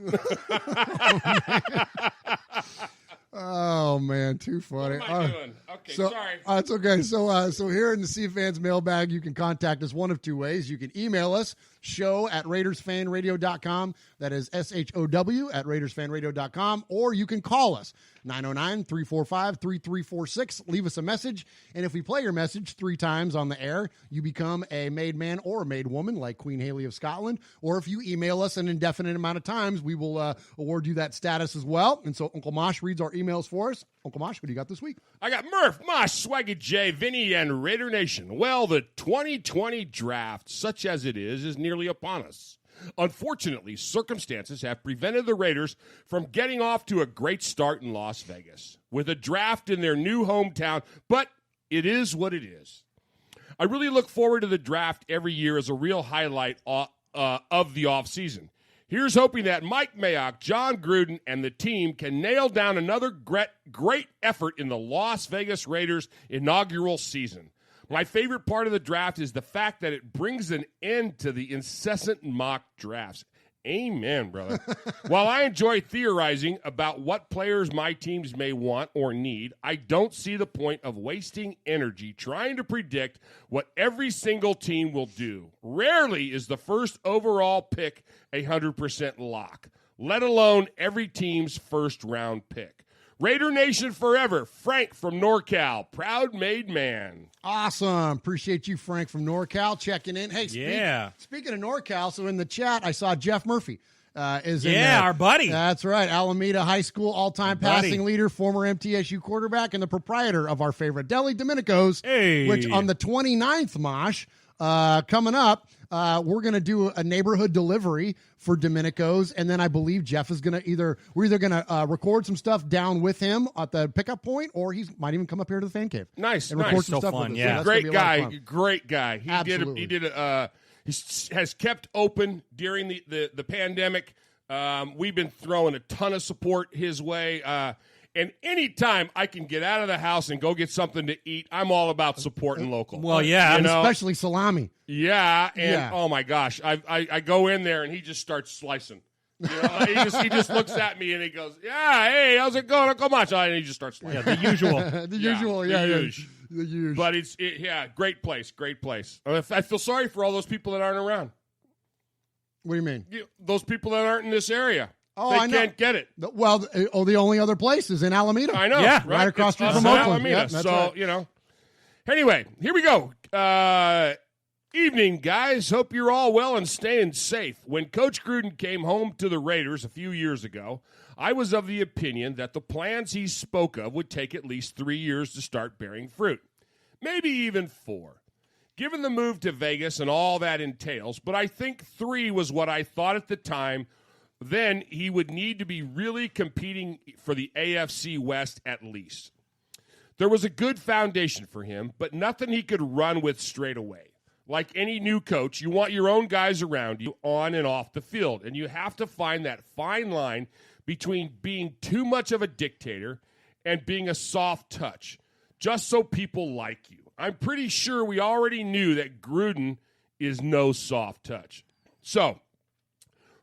Oh, man, too funny.
What am I doing? Okay, sorry.
It's okay. So here in the Sea Fans mailbag, you can contact us one of two ways. You can email us, show@RaidersFanRadio.com. That is SHOW at RaidersFanRadio.com. Or you can call us, 909-345-3346. Leave us a message. And if we play your message 3 times on the air, you become a made man or a made woman like Queen Haley of Scotland. Or if you email us an indefinite amount of times, we will award you that status as well. And so Uncle Mosh reads our emails for us. Uncle Mosh, what do you got this week?
I got Murph, Mosh, Swaggy J, Vinny, and Raider Nation. Well, the 2020 draft, such as it is nearly upon us. Unfortunately, circumstances have prevented the Raiders from getting off to a great start in Las Vegas with a draft in their new hometown, but it is what it is. I really look forward to the draft every year as a real highlight of the offseason. Here's hoping that Mike Mayock, John Gruden, and the team can nail down another great effort in the Las Vegas Raiders' inaugural season. My favorite part of the draft is the fact that it brings an end to the incessant mock drafts. Amen, brother. While I enjoy theorizing about what players my teams may want or need, I don't see the point of wasting energy trying to predict what every single team will do. Rarely is the first overall pick 100% lock, let alone every team's first-round pick. Raider Nation forever. Frank from NorCal, proud made man.
Awesome. Appreciate you, Frank from NorCal, checking in. Hey, speaking of NorCal, so in the chat, I saw Jeff Murphy is in there.
Our buddy.
That's right. Alameda High School all-time passing leader, former MTSU quarterback, and the proprietor of our favorite deli, Domenico's, which on the 29th, Mosh, coming up, we're going to do a neighborhood delivery for Domenico's, and then I believe Jeff is going to we're either going to record some stuff down with him at the pickup point, or he might even come up here to the fan cave.
Nice,
and record some stuff
fun,
with us.
yeah.
So
Great guy. He
Absolutely.
has kept open during the pandemic. We've been throwing a ton of support his way. And anytime I can get out of the house and go get something to eat, I'm all about supporting local.
Well, yeah.
And especially salami.
Yeah, and oh my gosh, I go in there and he just starts slicing. You know, he just looks at me and he goes, "Yeah, hey, how's it going? Come on," and he just starts slicing.
Yeah, the usual.
The usual. The usual.
But great place. I feel sorry for all those people that aren't around.
What do you mean?
Those people that aren't in this area.
Oh,
they
I know.
can't get it.
Well, the only other place is in Alameda.
I know.
Yeah,
right across street from
Oakland.
Oakland.
Yeah,
so,
right. Anyway, here we go. Evening, guys. Hope you're all well and staying safe. When Coach Gruden came home to the Raiders a few years ago, I was of the opinion that the plans he spoke of would take at least 3 years to start bearing fruit, maybe even 4. Given the move to Vegas and all that entails, but I think 3 was what I thought at the time. Then he would need to be really competing for the AFC West at least. There was a good foundation for him, but nothing he could run with straight away. Like any new coach, you want your own guys around you on and off the field, and you have to find that fine line between being too much of a dictator and being a soft touch, just so people like you. I'm pretty sure we already knew that Gruden is no soft touch. So,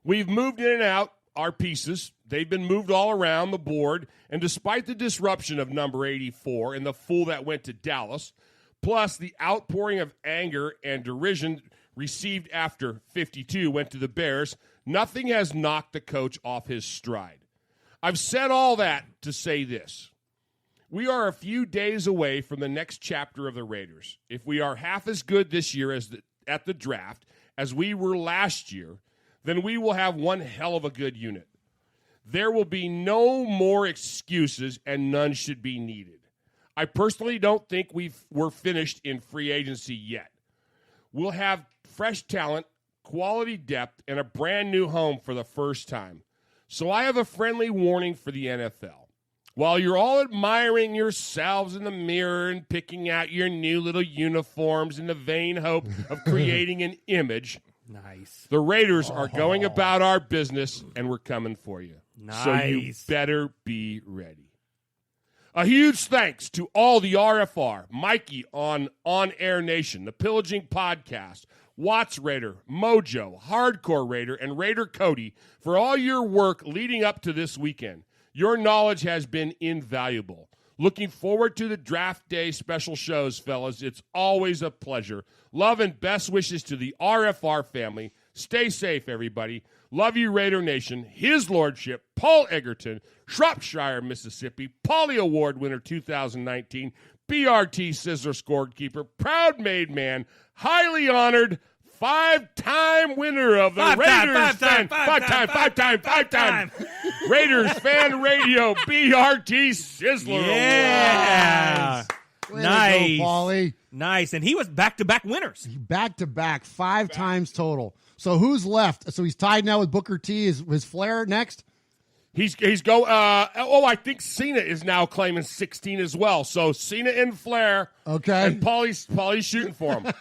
we've moved in and out our pieces. They've been moved all around the board, and despite the disruption of number 84 and the fool that went to Dallas, plus the outpouring of anger and derision received after 52 went to the Bears, nothing has knocked the coach off his stride. I've said all that to say this. We are a few days away from the next chapter of the Raiders. If we are half as good this year at the draft as we were last year, then we will have one hell of a good unit. There will be no more excuses, and none should be needed. I personally don't think we're finished in free agency yet. We'll have fresh talent, quality depth, and a brand new home for the first time. So I have a friendly warning for the NFL. While you're all admiring yourselves in the mirror and picking out your new little uniforms in the vain hope of creating an image,
nice.
The Raiders are going about our business, and we're coming for you.
Nice.
So you better be ready. A huge thanks to all the RFR, Mikey on Air Nation, the Pillaging Podcast, Watts Raider, Mojo, Hardcore Raider, and Raider Cody for all your work leading up to this weekend. Your knowledge has been invaluable. Looking forward to the draft day special shows, fellas. It's always a pleasure. Love and best wishes to the RFR family. Stay safe, everybody. Love you, Raider Nation. His Lordship, Paul Egerton, Shropshire, Mississippi, Pauly Award winner 2019, BRT Scissor Scorekeeper, proud made man, highly honored, five-time winner of the five-time Raiders Fan Radio BRT Sizzler
Yeah.
Way
Nice.
to go, Pauly.
Nice. And he was back-to-back winners.
Back-to-back, 5 times total. So who's left? So he's tied now with Booker T. Is Flair next?
He's I think Cena is now claiming 16 as well. So Cena and Flair.
Okay.
And Pauly's shooting for him.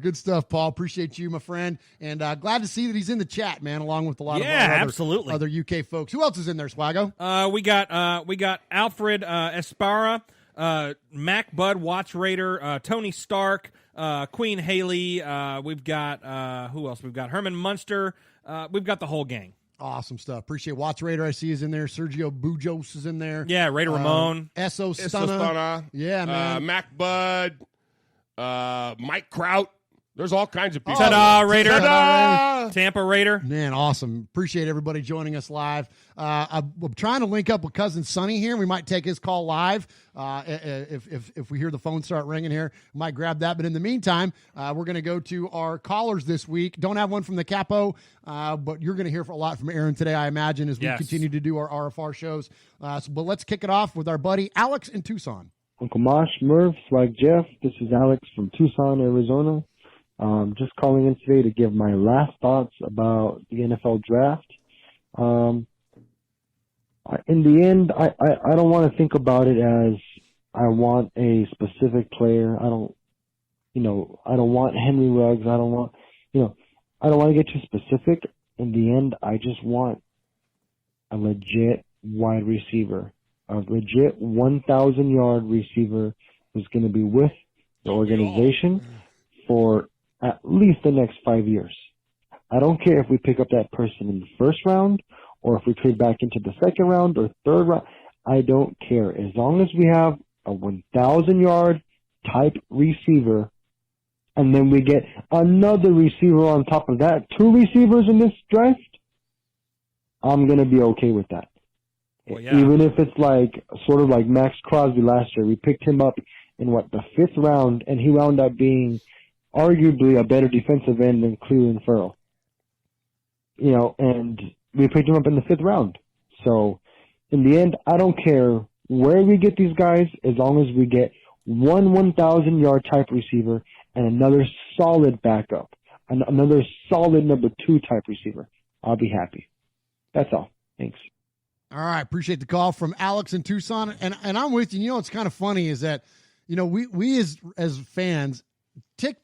Good stuff, Paul. Appreciate you, my friend. And glad to see that he's in the chat, man, along with a lot of
absolutely.
other UK folks. Who else is in there, Swaggo?
We got Alfred Esparra, Mac Bud Watch Raider, Tony Stark, Queen Haley. We've got who else? We've got Herman Munster. We've got the whole gang.
Awesome stuff. Appreciate Watts Raider. I see is in there. Sergio Bujos is in there.
Yeah, Raider Ramon.
Esso Stunna. Yeah, man.
Mac Bud. Mike Kraut. There's all kinds of people.
Ta-da, Raider.
Ta-da!
Tampa Raider.
Man, awesome. Appreciate everybody joining us live. I'm trying to link up with Cousin Sonny here. We might take his call live if we hear the phone start ringing here. We might grab that. But in the meantime, we're going to go to our callers this week. Don't have one from the Capo, but you're going to hear a lot from Aaron today, I imagine, as we continue to do our RFR shows. But let's kick it off with our buddy Alex in Tucson.
Uncle Mosh, Murph, Swag Jeff, this is Alex from Tucson, Arizona. Just calling in today to give my last thoughts about the NFL draft. In the end, I don't want to think about it as I want a specific player. I don't want Henry Ruggs. I don't want to get too specific. In the end, I just want a legit wide receiver. A legit 1,000-yard receiver who's going to be with the organization for at least the next 5 years. I don't care if we pick up that person in the first round or if we trade back into the second round or third round. I don't care. As long as we have a 1,000-yard type receiver and then we get another receiver on top of that, 2 receivers in this draft, I'm going to be okay with that.
Well, yeah.
Even if it's sort of like Max Crosby last year. We picked him up in the 5th round, and he wound up being arguably a better defensive end than Cleveland Farrell. And we picked him up in the 5th round. So in the end, I don't care where we get these guys as long as we get one 1,000-yard type receiver and another solid backup, and another solid number 2 type receiver. I'll be happy. That's all. Thanks.
All right, appreciate the call from Alex in Tucson, and I'm with you. You know, what's kind of funny is that, you know, we as fans tend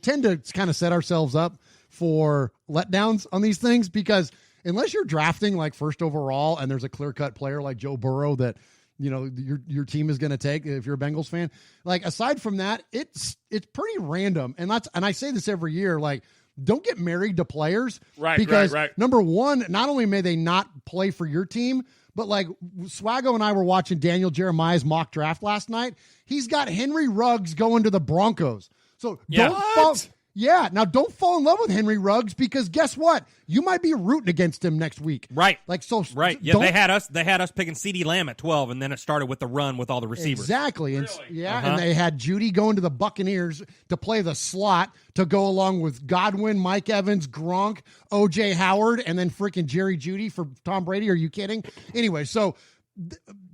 to kind of set ourselves up for letdowns on these things, because unless you're drafting like first overall and there's a clear-cut player like Joe Burrow that, you know, your team is going to take, if you're a Bengals fan, like aside from that, it's pretty random. And I say this every year, like, don't get married to players,
right?
Because
right.
Number one, not only may they not play for your team, but like Swaggo and I were watching Daniel Jeremiah's mock draft last night. He's got Henry Ruggs going to the Broncos. So don't fall in love with Henry Ruggs, because guess what? You might be rooting against him next week.
Right.
Like, so.
Right. Yeah. They had us picking CeeDee Lamb at 12, and then it started with the run with all the receivers.
Exactly. And
Really?
and they had Judy going to the Buccaneers to play the slot to go along with Godwin, Mike Evans, Gronk, OJ Howard, and then freaking Jerry Jeudy for Tom Brady. Are you kidding? Anyway, so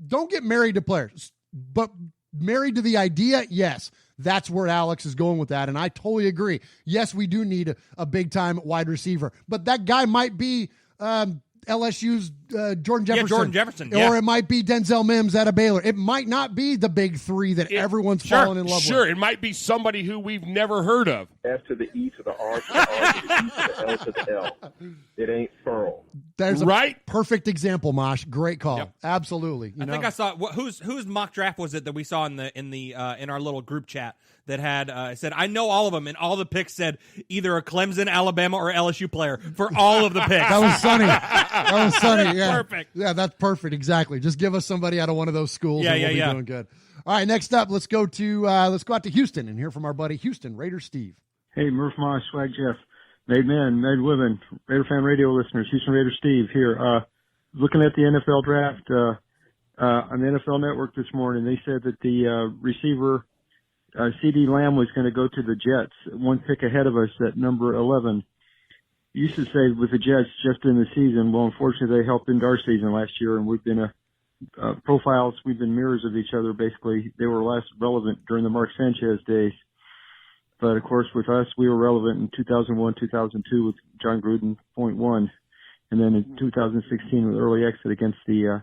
don't get married to players, but married to the idea, yes. That's where Alex is going with that, and I totally agree. Yes, we do need a big-time wide receiver, but that guy might be LSU's Jordan Jefferson.
Yeah, Jordan Jefferson.
Or it might be Denzel Mims out of Baylor. It might not be the big three that everyone's falling in love with.
Sure, it might be somebody who we've never heard of.
F to the E to the R to the R to the E to the L to the L. It ain't Pearl.
There's a perfect example, Mosh. Great call.
Yep.
Absolutely.
I think I saw whose mock draft was it that we saw in our little group chat that had said, I know all of them, and all the picks said either a Clemson, Alabama, or LSU player for all of the picks.
That was sunny. That was sunny. Yeah.
Perfect.
Yeah, that's perfect. Exactly. Just give us somebody out of one of those schools, and we'll be doing good. All right, next up, let's go out to Houston and hear from our buddy Houston Raider Steve.
Hey, Murph Mosh, Swag Jeff, made men, made women, Raider fan radio listeners, Houston Raider Steve here. Looking at the NFL draft on the NFL Network this morning, they said that the receiver CeeDee Lamb was going to go to the Jets, one pick ahead of us at number 11. Used to say with the Jets just in the season. Well, unfortunately, they helped end our season last year, and we've been profiles. We've been mirrors of each other. Basically, they were less relevant during the Mark Sanchez days. But of course, with us, we were relevant in 2001, 2002 with John Gruden, .1, and then in 2016 with early exit against the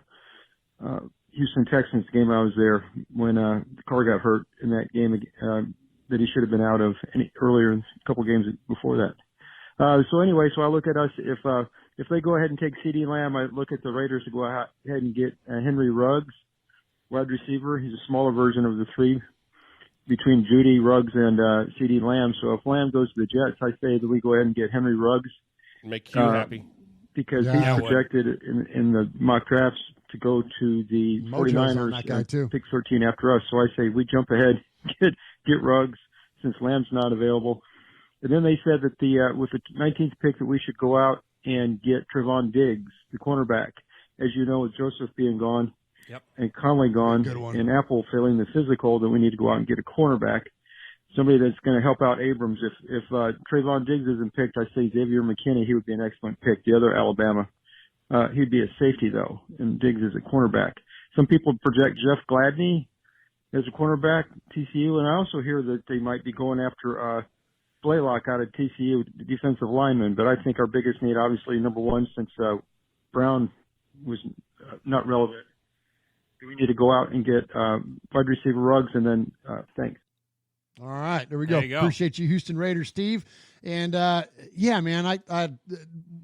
Houston Texans game. I was there when the car got hurt in that game that he should have been out of earlier in a couple games before that. So I look at us, if they go ahead and take CeeDee Lamb, I look at the Raiders to go ahead and get Henry Ruggs, wide receiver. He's a smaller version of the three between Judy, Ruggs, and CeeDee Lamb. So if Lamb goes to the Jets, I say that we go ahead and get Henry Ruggs.
Make you happy.
Because he's projected in the mock drafts to go to the 49ers, pick 13 after us. So I say we jump ahead, get Ruggs since Lamb's not available. And then they said that with the 19th pick that we should go out and get Trevon Diggs, the cornerback. As you know, with Joseph being gone and Conley gone and Apple failing the physical, that we need to go out and get a cornerback, somebody that's going to help out Abrams. If Trevon Diggs isn't picked, I say Xavier McKinney. He would be an excellent pick. The other Alabama, he'd be a safety though, and Diggs is a cornerback. Some people project Jeff Gladney as a cornerback, TCU, and I also hear that they might be going after Blaylock out of TCU, defensive lineman. But I think our biggest need, obviously, number one, since Brown was not relevant, we need to go out and get wide receiver Ruggs, and then thanks.
All right, there we go. Appreciate you, Houston Raiders, Steve. And yeah, man, I a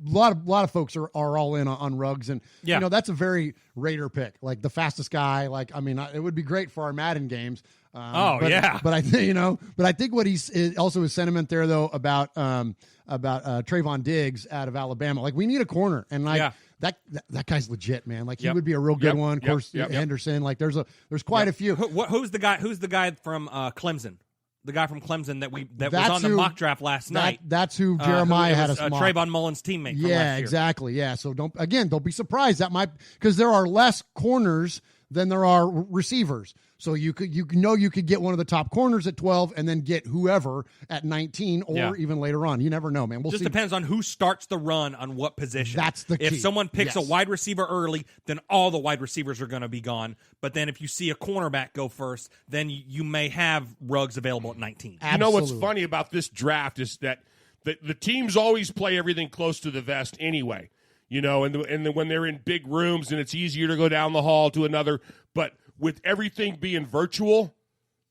lot of folks are all in on Ruggs, and you know that's a very Raider pick, like the fastest guy. Like, I mean, it would be great for our Madden games. But I think but I think what he's also his sentiment there though about Trevon Diggs out of Alabama. Like, we need a corner, and like that guy's legit, man. Like, he would be a real good one. Of course, Henderson. Like, there's quite a few.
Who's the guy? Who's the guy from Clemson? The guy from Clemson that was on the mock draft last night.
That's who Jeremiah had us mock.
Trayvon Mullen's teammate. From last year.
Exactly. Yeah. So don't be surprised. That might, because there are less corners than there are receivers. So you could get one of the top corners at 12 and then get whoever at 19 or even later on. You never know, man. We'll see.
Depends on who starts the run on what position.
That's the key.
If someone picks a wide receiver early, then all the wide receivers are going to be gone. But then if you see a cornerback go first, then you may have Ruggs available at 19.
Absolutely. You know what's funny about this draft is that the teams always play everything close to the vest anyway. you know, and when they're in big rooms and it's easier to go down the hall to another. But with everything being virtual,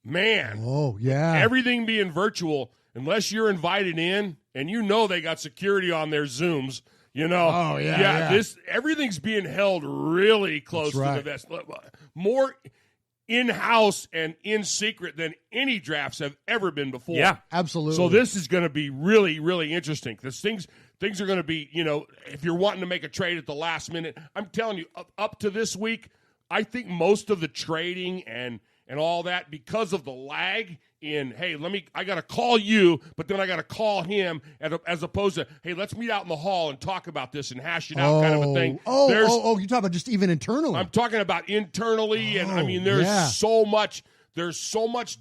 man.
Oh, yeah.
Everything being virtual, unless you're invited in, and you know they got security on their Zooms, you know.
Oh, yeah.
Everything's being held really close to the vest. More in-house and in secret than any drafts have ever been before.
Yeah,
absolutely.
So this is going to be really, really interesting because things are going to be, you know, if you're wanting to make a trade at the last minute, I'm telling you, up to this week, I think most of the trading and all that, because of the lag in, hey, I got to call you, but then I got to call him, as opposed to, hey, let's meet out in the hall and talk about this and hash it out kind of a thing.
You're talking about just even internally.
I'm talking about internally, and I mean, there's so much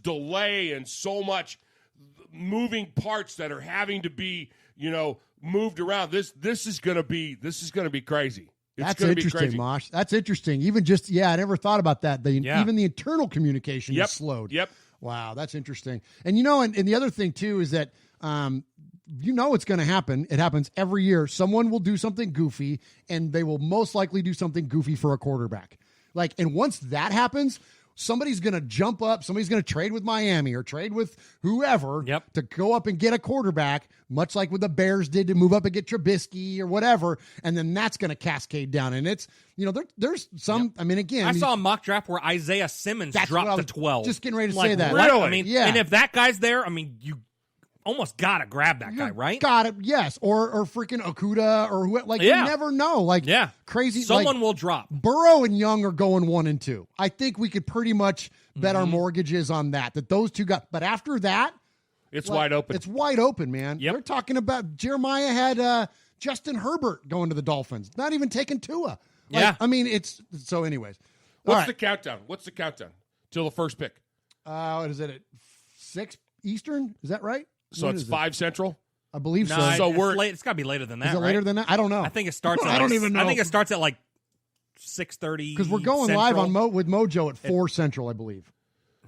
delay and so much moving parts that are having to be, you know, moved around. This is going to be crazy.
That's interesting, Mosh. That's interesting. Even just, I never thought about that. Even the internal communication is slowed.
Yep.
Wow, that's interesting. And, you know, and the other thing, too, is that, you know it's going to happen. It happens every year. Someone will do something goofy, and they will most likely do something goofy for a quarterback. And once that happens, somebody's going to jump up. Somebody's going to trade with Miami or trade with whoever to go up and get a quarterback, much like what the Bears did to move up and get Trubisky or whatever. And then that's going to cascade down. And it's, you know, there's some, I mean, again.
I saw a mock draft where Isaiah Simmons dropped to 12.
Just getting ready to say that.
Really? I mean, and if that guy's there, I mean, you almost got to grab that guy, right?
Got it, yes. Or freaking Okuda or who, you never know. Crazy.
Someone will drop.
Burrow and Young are going 1 and 2. I think we could pretty much bet our mortgages on that those two got. But after that,
it's wide open.
It's wide open, man. They're talking about Jeremiah had Justin Herbert going to the Dolphins, not even taking Tua. I mean, it's so. Anyways,
what's the countdown? What's the countdown till the first pick?
What is it at 6 Eastern? Is that right?
So it's 5 Central.
I believe so.
So it's got to be later than that.
Is it later than that? I don't know.
I think it starts.
I don't even know.
I think it starts at 6:30
because we're going live on with Mojo at 4 Central, I believe.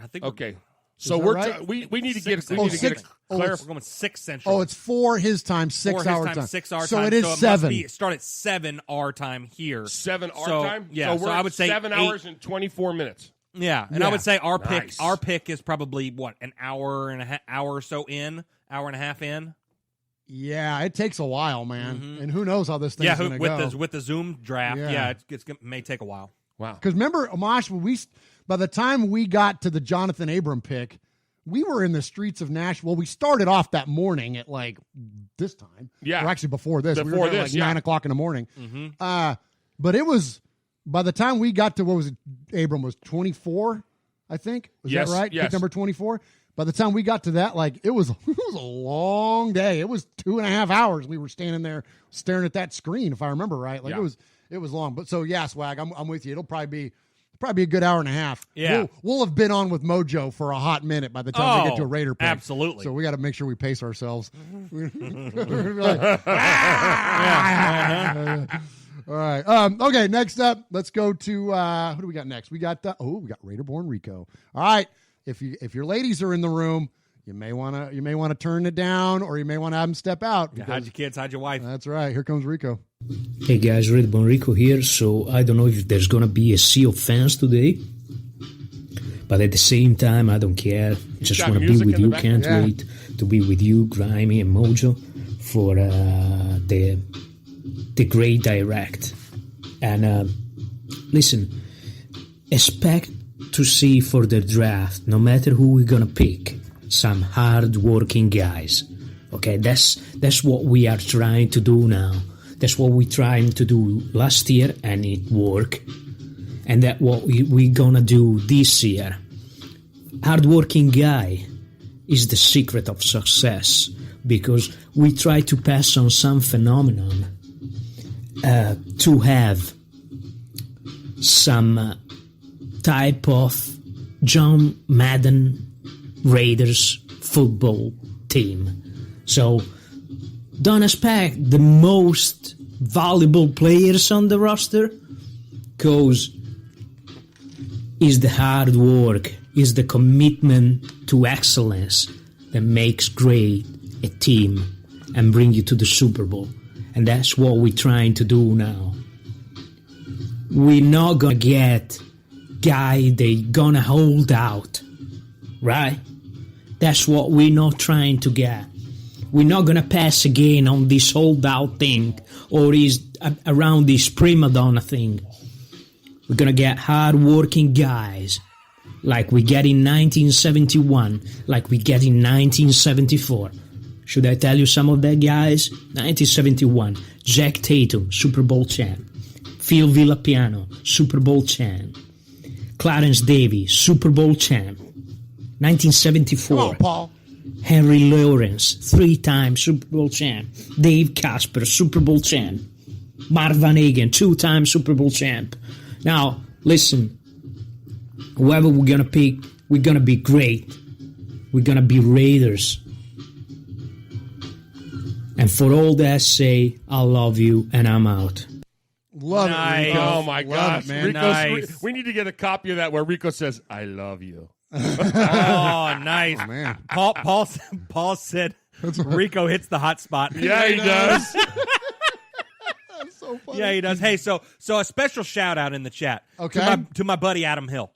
I think.
Okay. So we need to get
clarification. We're going 6 Central.
Oh, it's 4 his time, 6 our time.
6 our time.
So it is 7.
It start at 7 our time here.
7 our time.
Yeah.
So
I would say
7 hours and 24 minutes.
Yeah, and I would say our pick is probably an hour and a half in.
Yeah, it takes a while, man. And who knows how this thing's going to go.
With the Zoom draft, it may take a while.
Wow.
Because remember, Amash, by the time we got to the Jonathan Abram pick, we were in the streets of Nashville. We started off that morning at this time.
Yeah.
Or actually before this. We were there 9 o'clock in the morning.
Mm-hmm.
But it was, by the time we got to, what was it, Abram was 24, I think? Was that right?
Yes.
Pick number 24? By the time we got to that, it was a long day. It was 2.5 hours. We were standing there staring at that screen, if I remember right. It was long. But so Swag, I'm with you. It'll probably be a good hour and a half.
Yeah.
We'll have been on with Mojo for a hot minute by the time we get to a Raider pick.
Absolutely.
So we got to make sure we pace ourselves. All right. Okay, next up, let's go to who do we got next? We got Raiderborn Rico. All right. If your ladies are in the room, you may want to turn it down, or you may want to have them step out.
Hide your kids, hide your wife.
That's right. Here comes Rico.
Hey guys, Raiderborn Rico here. So I don't know if there's gonna be a sea of fans today, but at the same time, I don't care. Just want to be with you. Can't wait to be with you, Grimy and Mojo, for the great direct. And listen, expect to see for the draft, no matter who we're gonna pick, some hard-working guys. Okay, that's what we are trying to do now. That's what we trying to do last year, and it worked. And that's what we're gonna do this year. Hard-working guy is the secret of success, because we try to pass on some phenomenon to have some type of John Madden Raiders football team. So don't expect the most valuable players on the roster, because it's the hard work, it's the commitment to excellence that makes great a team and bring you to the Super Bowl. And that's what we're trying to do now. We're not gonna get guy they gonna hold out, right? That's what we're not trying to get. We're not gonna pass again on this holdout thing or around this prima donna thing. We're gonna get hard-working guys like we get in 1971, like we get in 1974. Should I tell you some of that, guys? 1971, Jack Tatum, Super Bowl champ. Phil Villapiano, Super Bowl champ. Clarence Davis, Super Bowl champ. 1974.
Come on, Paul.
Henry Lawrence, 3-time Super Bowl champ. Dave Casper, Super Bowl champ. Mark Van Hagen, 2-time Super Bowl champ. Now, listen, whoever we're going to pick, we're going to be great. We're going to be Raiders. And for all that, say, I love you, and I'm out.
Love
Nice.
it, Rico.
Oh, my gosh.
man.
Rico's,
Nice.
we need to get a copy of that where Rico says, I love you.
Oh, nice.
Oh, man.
Paul said Rico hits the hot spot.
Yeah, he does.
That's so funny.
Yeah, he does. Hey, so a special shout out in the chat to my buddy Adam Hill.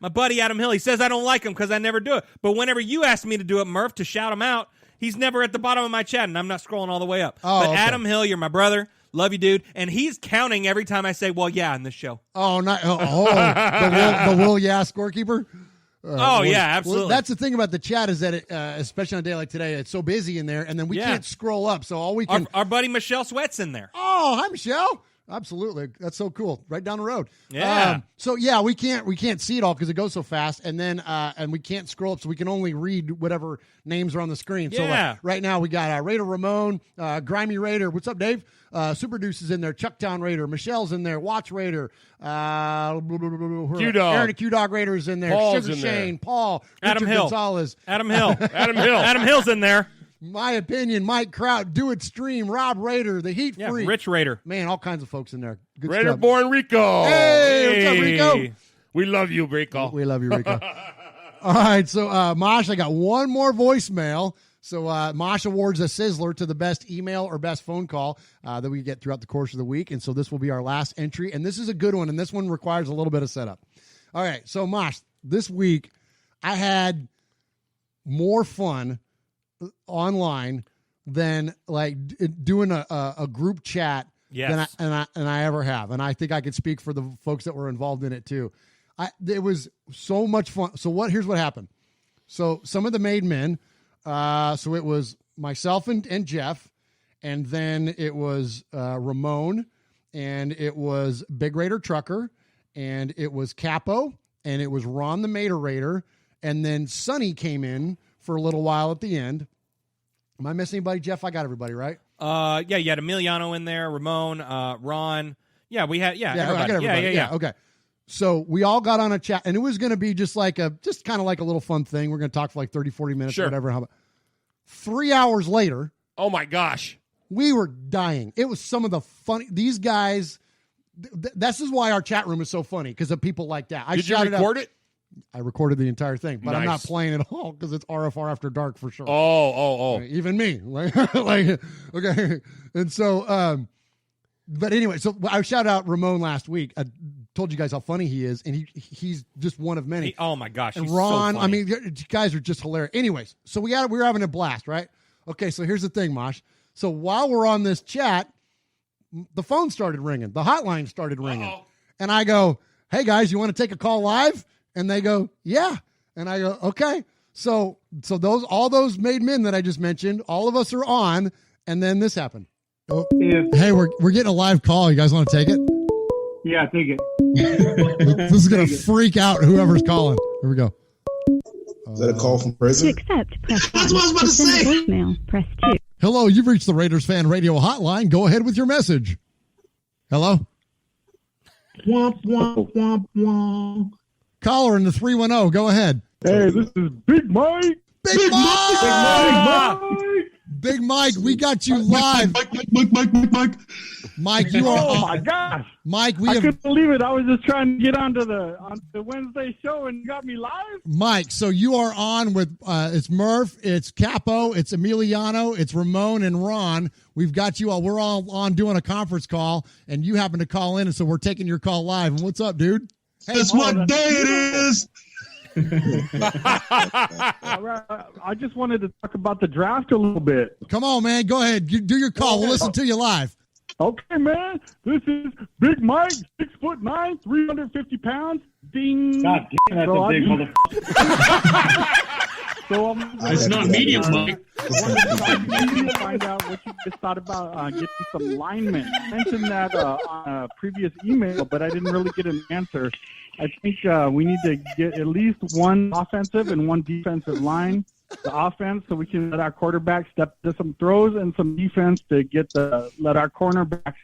My buddy Adam Hill. He says I don't like him because I never do it. But whenever you ask me to do it, Murph, to shout him out, he's never at the bottom of my chat, and I'm not scrolling all the way up.
Oh,
but
okay.
Adam Hill, you're my brother. Love you, dude. And he's counting every time I say, well, yeah, in this show.
Oh, not the Will Yeah scorekeeper.
Yeah, absolutely.
Well, that's the thing about the chat is that, especially on a day like today, it's so busy in there, and then we can't scroll up. So all we can.
Our buddy Michelle Sweat's in there.
Oh, hi, Michelle. Absolutely, that's so cool. Right down the road.
Yeah.
So yeah, we can't see it all because it goes so fast, and then and we can't scroll up, so we can only read whatever names are on the screen. So
Yeah.
right now we got Raider Ramon, Grimy Raider. What's up, Dave? Super Deuce is in there. Chucktown Raider. Michelle's in there. Watch Raider.
Q-Dog.
Aaron Q-Dog Raider is in there.
Paul's
Sugar
in there.
Shane. Paul.
Adam
Richard
Hill.
Gonzalez.
Adam Hill.
Adam Hill.
Adam Hill's in there.
My Opinion. Mike Kraut. Do It Stream. Rob Raider. The Heat
Yeah,
Freak.
Rich Raider.
Man, all kinds of folks in there. Good
Raider
stuff.
born Rico.
Hey, what's up, Rico?
We love you, Rico.
We love you, Rico. All right, so Mosh, I got one more voicemail. So Mosh awards a Sizzler to the best email or best phone call that we get throughout the course of the week. And so this will be our last entry. And this is a good one, and this one requires a little bit of setup. All right, so Mosh, this week I had more fun online than like doing a group chat
Yes.
than I ever have. And I think I could speak for the folks that were involved in it too. It was so much fun. So here's what happened. So some of the made men, so it was myself and Jeff, and then it was Ramon, and it was Big Raider Trucker, and it was Capo, and it was Ron the Mater Raider, and then Sonny came in for a little while at the end. Am I missing anybody, Jeff? I got everybody, right?
Yeah, you had Emiliano in there, Ramon, Ron. Yeah, we had, everybody.
I got everybody.
Yeah.
Okay. So we all got on a chat, and it was going to be just kind of like a little fun thing. We're going to talk for like 30, 40 minutes
Sure.
or whatever. How about 3 hours later,
Oh, my gosh.
we were dying. It was some of the funny. These guys, this is why our chat room is so funny, because of people like that.
Did you record it?
I recorded the entire thing, but I'm not
Nice.
playing it all because it's RFR After Dark for sure.
Oh.
Even me. like, okay. And so, but anyway, so I shout out Ramon last week. I told you guys how funny he is, and he's just one of many.
Oh my gosh.
And
he's
Ron,
so
I
funny.
mean, you guys are just hilarious. Anyways, so we were having a blast, right? Okay, so here's the thing, Mosh. So while we're on this chat, the phone started ringing. The hotline started ringing.
Uh-oh.
And I go, hey, guys, you want to take a call live? And they go, yeah. And I go, okay. So all those made men that I just mentioned, all of us are on, and then this happened. Oh, hey, we're getting a live call. You guys want to take it?
Yeah, take it.
This is going to freak out whoever's calling. Here we go.
Is that a call from prison?
To accept, press 1.
That's what I was about to
send
say.
a voicemail, press 2.
Hello, you've reached the Raiders Fan Radio Hotline. Go ahead with your message. Hello?
Womp, womp, womp, womp.
Caller in the 310. Go ahead.
Hey, this is Big Mike.
Big Mike! Big Mike, we got you live. Mike, you are.
Oh my gosh,
Mike,
I couldn't believe it. I was just trying to get onto the Wednesday show, and you got me live.
Mike, so you are on with it's Murph, it's Capo, it's Emiliano, it's Ramon and Ron. We've got you all. We're all on doing a conference call, and you happen to call in, and so we're taking your call live. And what's up, dude?
That's what day it is.
All right, I just wanted to talk about the draft a little bit.
Come on, man. Go ahead. You do your call. We'll listen to you live.
Okay, man. This is Big Mike, 6'9", 350 pounds. Ding.
God damn, that's a big motherfucker.
So
it's not medium, Mike.
Find out what you just thought about getting some linemen. I mentioned that on a previous email, but I didn't really get an answer. I think we need to get at least one offensive and one defensive line. The offense, so we can let our quarterback step to some throws, and some defense to let our cornerbacks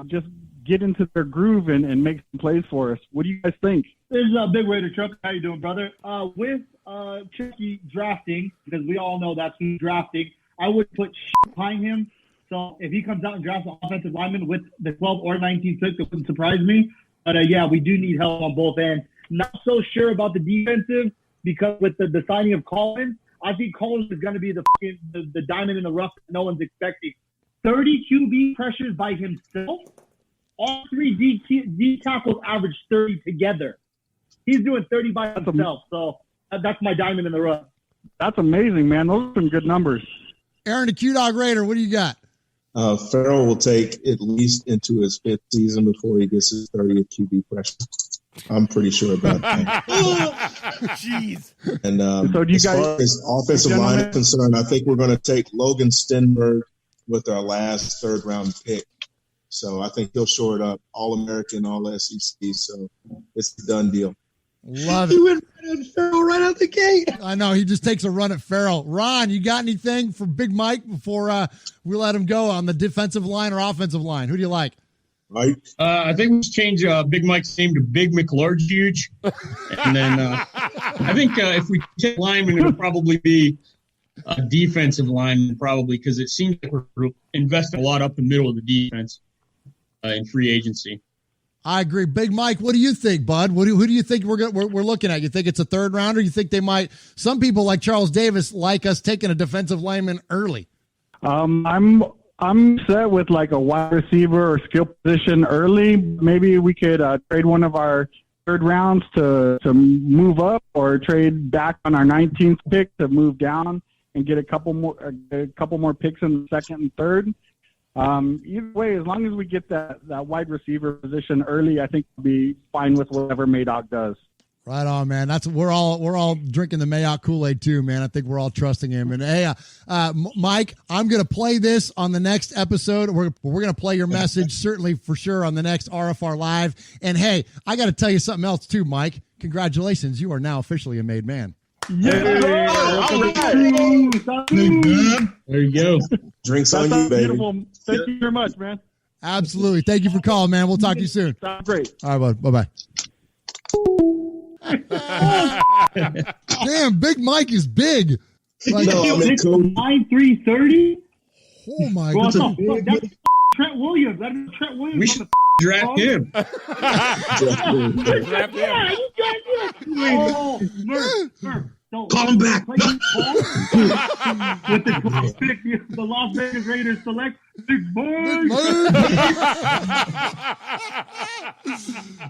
just get into their groove and make some plays for us. What do you guys think?
This is Big Raider Chuck. How you doing, brother? With Chucky drafting, because we all know that's who's drafting, I would put behind him. So if he comes out and drafts an offensive lineman with the 12 or 19 pick, it wouldn't surprise me. But yeah, we do need help on both ends. Not so sure about the defensive, because with the signing of Collins, I think Collins is going to be the diamond in the rough that no one's expecting. 30 QB pressures by himself. All three D tackles average 30 together. He's doing 30 by himself. So that's my diamond in the rough.
That's amazing, man. Those are some good numbers.
Aaron, the Q-Dog Raider, what do you got?
Farrell will take at least into his 5th season before he gets his 30th QB pressure. I'm pretty sure about that.
Jeez.
And
so do you
as
guys,
far as offensive line is concerned, I think we're going to take Logan Stenberg with our last 3rd-round pick. So I think he'll shore it up. All-American, all-SEC. So it's a done deal.
Love it.
He went right on Farrell right out the gate.
I know. He just takes a run at Farrell. Ron, you got anything for Big Mike before we let him go on the defensive line or offensive line? Who do you like?
Right.
I think we should change Big Mike's name to Big McLarge Huge. And then I think if we take lineman, it'll probably be a defensive lineman, probably, because it seems like we're investing a lot up the middle of the defense in free agency.
I agree. Big Mike, what do you think, bud? Who do you think we're looking at? You think it's a 3rd rounder? You think they might? Some people like Charles Davis like us taking a defensive lineman early.
I'm set with like a wide receiver or skill position early. Maybe we could trade one of our 3rd rounds to move up, or trade back on our 19th pick to move down and get a couple more picks in the 2nd and 3rd. Either way, as long as we get that wide receiver position early, I think we'll be fine with whatever Mayock does.
Right on, man. We're all drinking the Mayock Kool-Aid too, man. I think we're all trusting him. And hey, Mike, I'm gonna play this on the next episode. We're gonna play your message certainly for sure on the next RFR Live. And hey, I got to tell you something else too, Mike. Congratulations, you are now officially a made man.
Yeah. All right. There you go.
Drinks on you, baby.
Beautiful. Thank you very much, man.
Absolutely. Thank you for calling, man. We'll talk to you soon.
Sounds great.
All right, bud. Bye-bye. Damn, Big Mike is big. Like,
9-3-30.
Oh my
God.
God.
That's Trent Williams. That is Trent Williams. We should draft him.
Draft him.
Yeah, you draft him. Oh, Murph.
Call him back.
With the Las Vegas Raiders select Big Boy.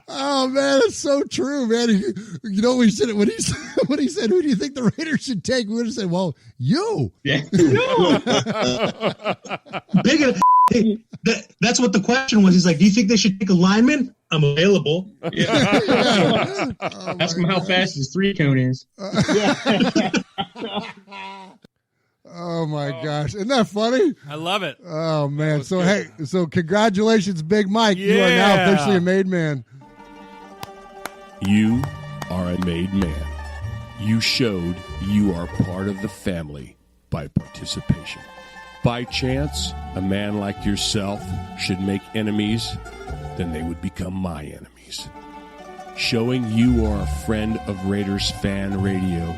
Oh man, it's so true, man. You know, when he said, who do you think the Raiders should take? We would have said, well, you.
Yeah.
Big. That's what the question was. He's like, do you think they should take a lineman? I'm available.
Yeah. Ask him how fast his 3-cone is.
Oh my gosh. Isn't that funny?
I love it.
Oh man. So good. So congratulations, Big Mike. Yeah. You are now officially a made man.
You are a made man. You showed you are part of the family by participation. By chance, a man like yourself should make enemies, then they would become my enemies. Showing you are a friend of Raiders Fan Radio,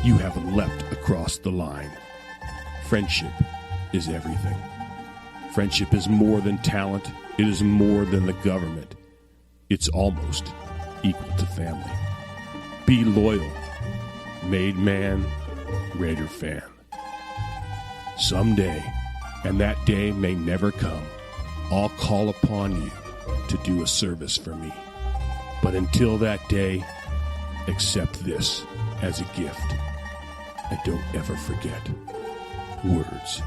you have leapt across the line. Friendship is everything. Friendship is more than talent. It is more than the government. It's almost equal to family. Be loyal. Made man, Raider fan. Someday, and that day may never come, I'll call upon you to do a service for me. But until that day, accept this as a gift. And don't ever forget, words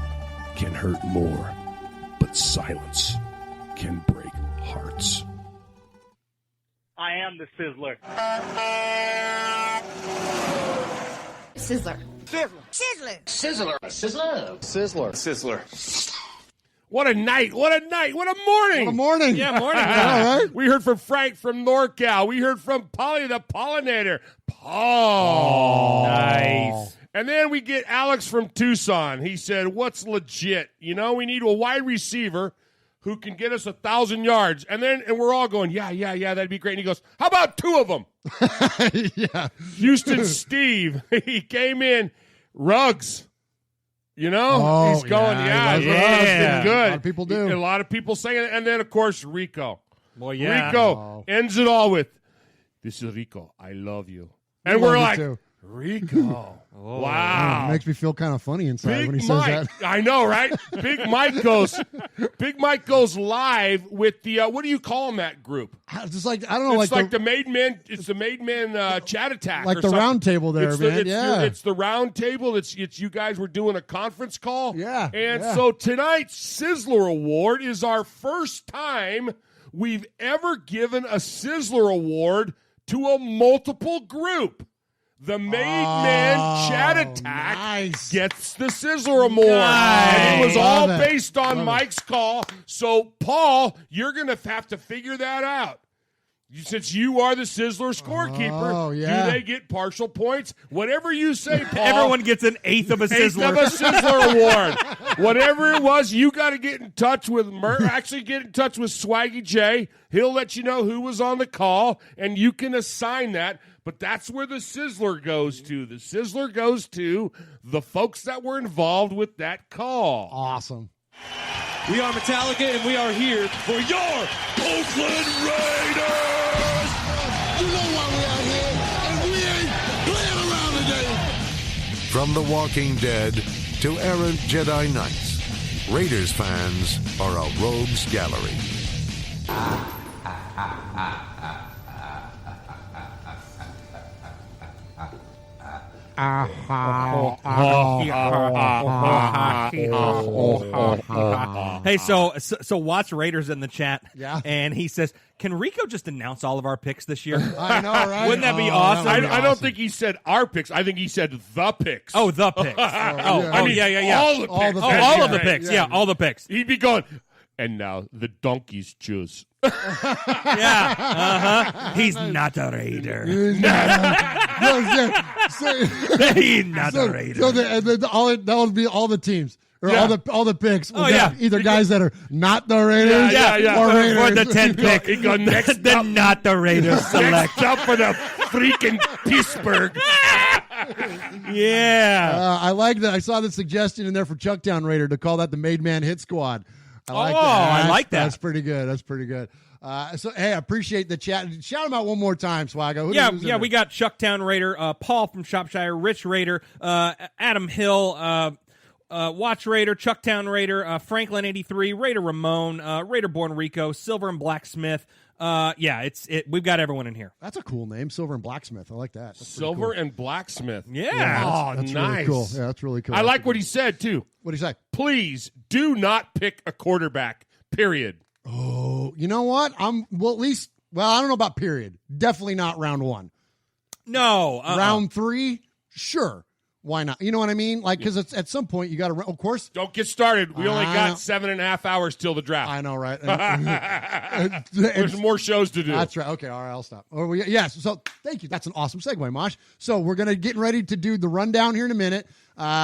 can hurt more, but silence can break hearts.
I am the Sizzler.
Sizzler.
Sizzler.
Sizzler.
Sizzler.
Sizzler. Sizzler. What a night. What a night. What a morning.
What a morning.
Yeah, morning.
All right.
We heard from Frank from NorCal. We heard from Polly the Pollinator. Paul.
Nice.
And then we get Alex from Tucson. He said, what's legit? You know, we need a wide receiver who can get us 1,000 yards. And we're all going, yeah, that'd be great. And he goes, how about 2 of them?
Yeah.
Houston Steve, he came in, Ruggs. You know, he's going, Ruggs been good.
A lot of people do.
A lot of people saying it. And then, of course, Rico.
Well, yeah.
Rico ends it all with, this is Rico. I love you. And
I
we're
love
like,
you too.
Rico. Wow.
It makes me feel kind of funny inside when he says
Mike.
that.
I know, right? Big Mike goes live with the what do you call him, that group?
Just like, I don't know,
It's like the Made Men. It's the Made Men chat attack,
like
or
the
something.
round table there, man.
It's the round table. It's you guys were doing a conference call.
Yeah.
And so tonight's Sizzler Award is our first time we've ever given a Sizzler Award to a multiple group. The Made Men Chat Attack gets the Sizzler Award.
Nice.
And it was all
Love it.
based on Mike's call. So, Paul, you're going to have to figure that out. Since you are the Sizzler scorekeeper, do they get partial points? Whatever you say, Paul.
Everyone gets an eighth of a Sizzler.
Award. Whatever it was, you got to get in touch with get in touch with Swaggy J. He'll let you know who was on the call, and you can assign that. But that's where the Sizzler goes to. The Sizzler goes to the folks that were involved with that call.
Awesome.
We are Metallica, and we are here for your Oakland Raiders!
You know why we're out here, and we ain't playing around today.
From The Walking Dead to errant Jedi Knights, Raiders fans are a rogues gallery.
Hey, so Watts Raiders in the chat.
Yeah.
And he says, can Rico just announce all of our picks this year?
I know, right?
Wouldn't that be awesome?
I don't think he said our picks. I think he said the picks.
Oh, the picks.
I mean,
yeah.
All the picks.
All of the picks. Yeah, all the picks.
He'd be going, and now the donkeys choose.
He's not a Raider.
He's
not a Raider.
So that would be all the teams. Or all the picks. Either guys that are not the Raiders or Raiders.
For the 10th pick.
Next
the not the Raiders select.
Next up for the freaking Pittsburgh.
Yeah.
I like that. I saw the suggestion in there for Chucktown Raider to call that the Made Man Hit Squad. I like that.
I like that.
That's pretty good. So, hey, I appreciate the chat. Shout them out one more time, Swaggo.
Who's we got Chucktown Raider, Paul from Shropshire, Rich Raider, Adam Hill, Watch Raider, Chucktown Raider, Franklin 83, Raider Ramon, Raider Born Rico, Silver and Blacksmith. We've got everyone in here.
That's a cool name, Silver and Blacksmith. I like that. That's
Silver
cool.
and Blacksmith.
Yeah.
That's
nice.
really cool. Yeah, that's really cool.
I like what he said, too.
What did he say?
Please do not pick a quarterback, period.
Oh, you know what? I don't know about period. Definitely not round 1.
No.
Round 3? Sure. Why not? You know what I mean? Like, because at some point you got to, of course.
Don't get started. We only got 7.5 hours till the draft.
I know, right?
There's more shows to do.
That's right. Okay, all right, I'll stop. So thank you. That's an awesome segue, Mosh. So we're going to get ready to do the rundown here in a minute.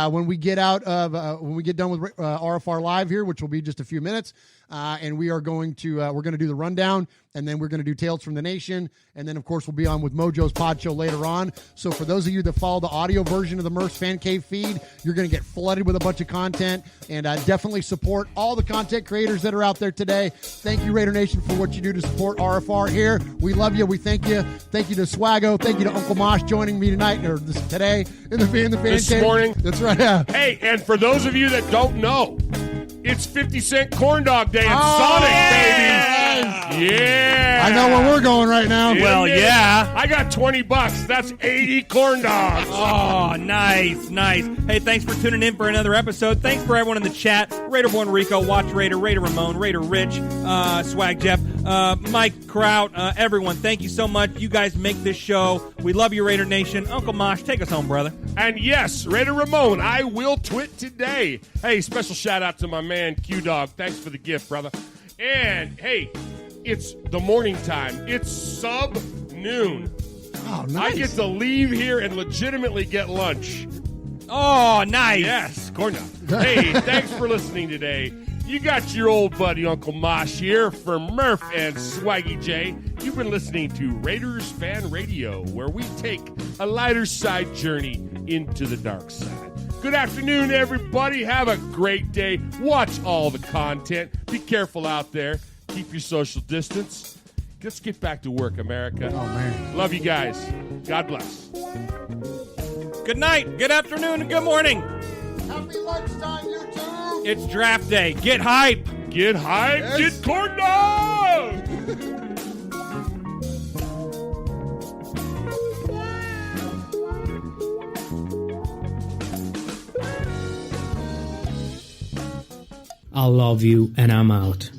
when we get out of when we get done with RFR Live here, which will be just a few minutes, and we are going to we're going to do the rundown, and then we're going to do Tales from the Nation, and then of course we'll be on with Mojo's Pod Show later on. So for those of you that follow the audio version of the Murph's Fan Cave feed, you're going to get flooded with a bunch of content, and definitely support all the content creators that are out there today. Thank you, Raider Nation, for what you do to support RFR here. We love you. We thank you. Thank you to Swaggo. Thank you to Uncle Mosh joining me tonight or today in the Fan
This
Cave.
morning.
That's right. Yeah.
Hey, and for those of you that don't know, it's 50-cent corn dog day at Sonic, baby. Yeah.
I know where we're going right now.
Well, yeah.
I got $20. That's 80 corn dogs.
Oh, nice. Hey, thanks for tuning in for another episode. Thanks for everyone in the chat. Raider Born Rico, Watch Raider, Raider Ramon, Raider Rich, Swag Jeff, Mike Kraut, everyone. Thank you so much. You guys make this show. We love you, Raider Nation. Uncle Mosh, take us home, brother.
And yes, Raider Ramon, I will twit today. Hey, special shout out to my man Q-Dog. Thanks for the gift, brother. And, hey, it's the morning time. It's sub-noon.
Oh, nice.
I get to leave here and legitimately get lunch.
Oh, nice.
Yes, corn dog. Hey, thanks for listening today. You got your old buddy Uncle Mosh here for Murph and Swaggy J. You've been listening to Raiders Fan Radio, where we take a lighter side journey into the dark side. Good afternoon, everybody. Have a great day. Watch all the content. Be careful out there. Keep your social distance. Let's get back to work, America.
Oh, man.
Love you guys. God bless.
Good night, good afternoon, and good morning.
Happy lunchtime, YouTube.
It's draft day. Get hype.
Get hype.
Yes.
Get corn dog.
I love you, and I'm out.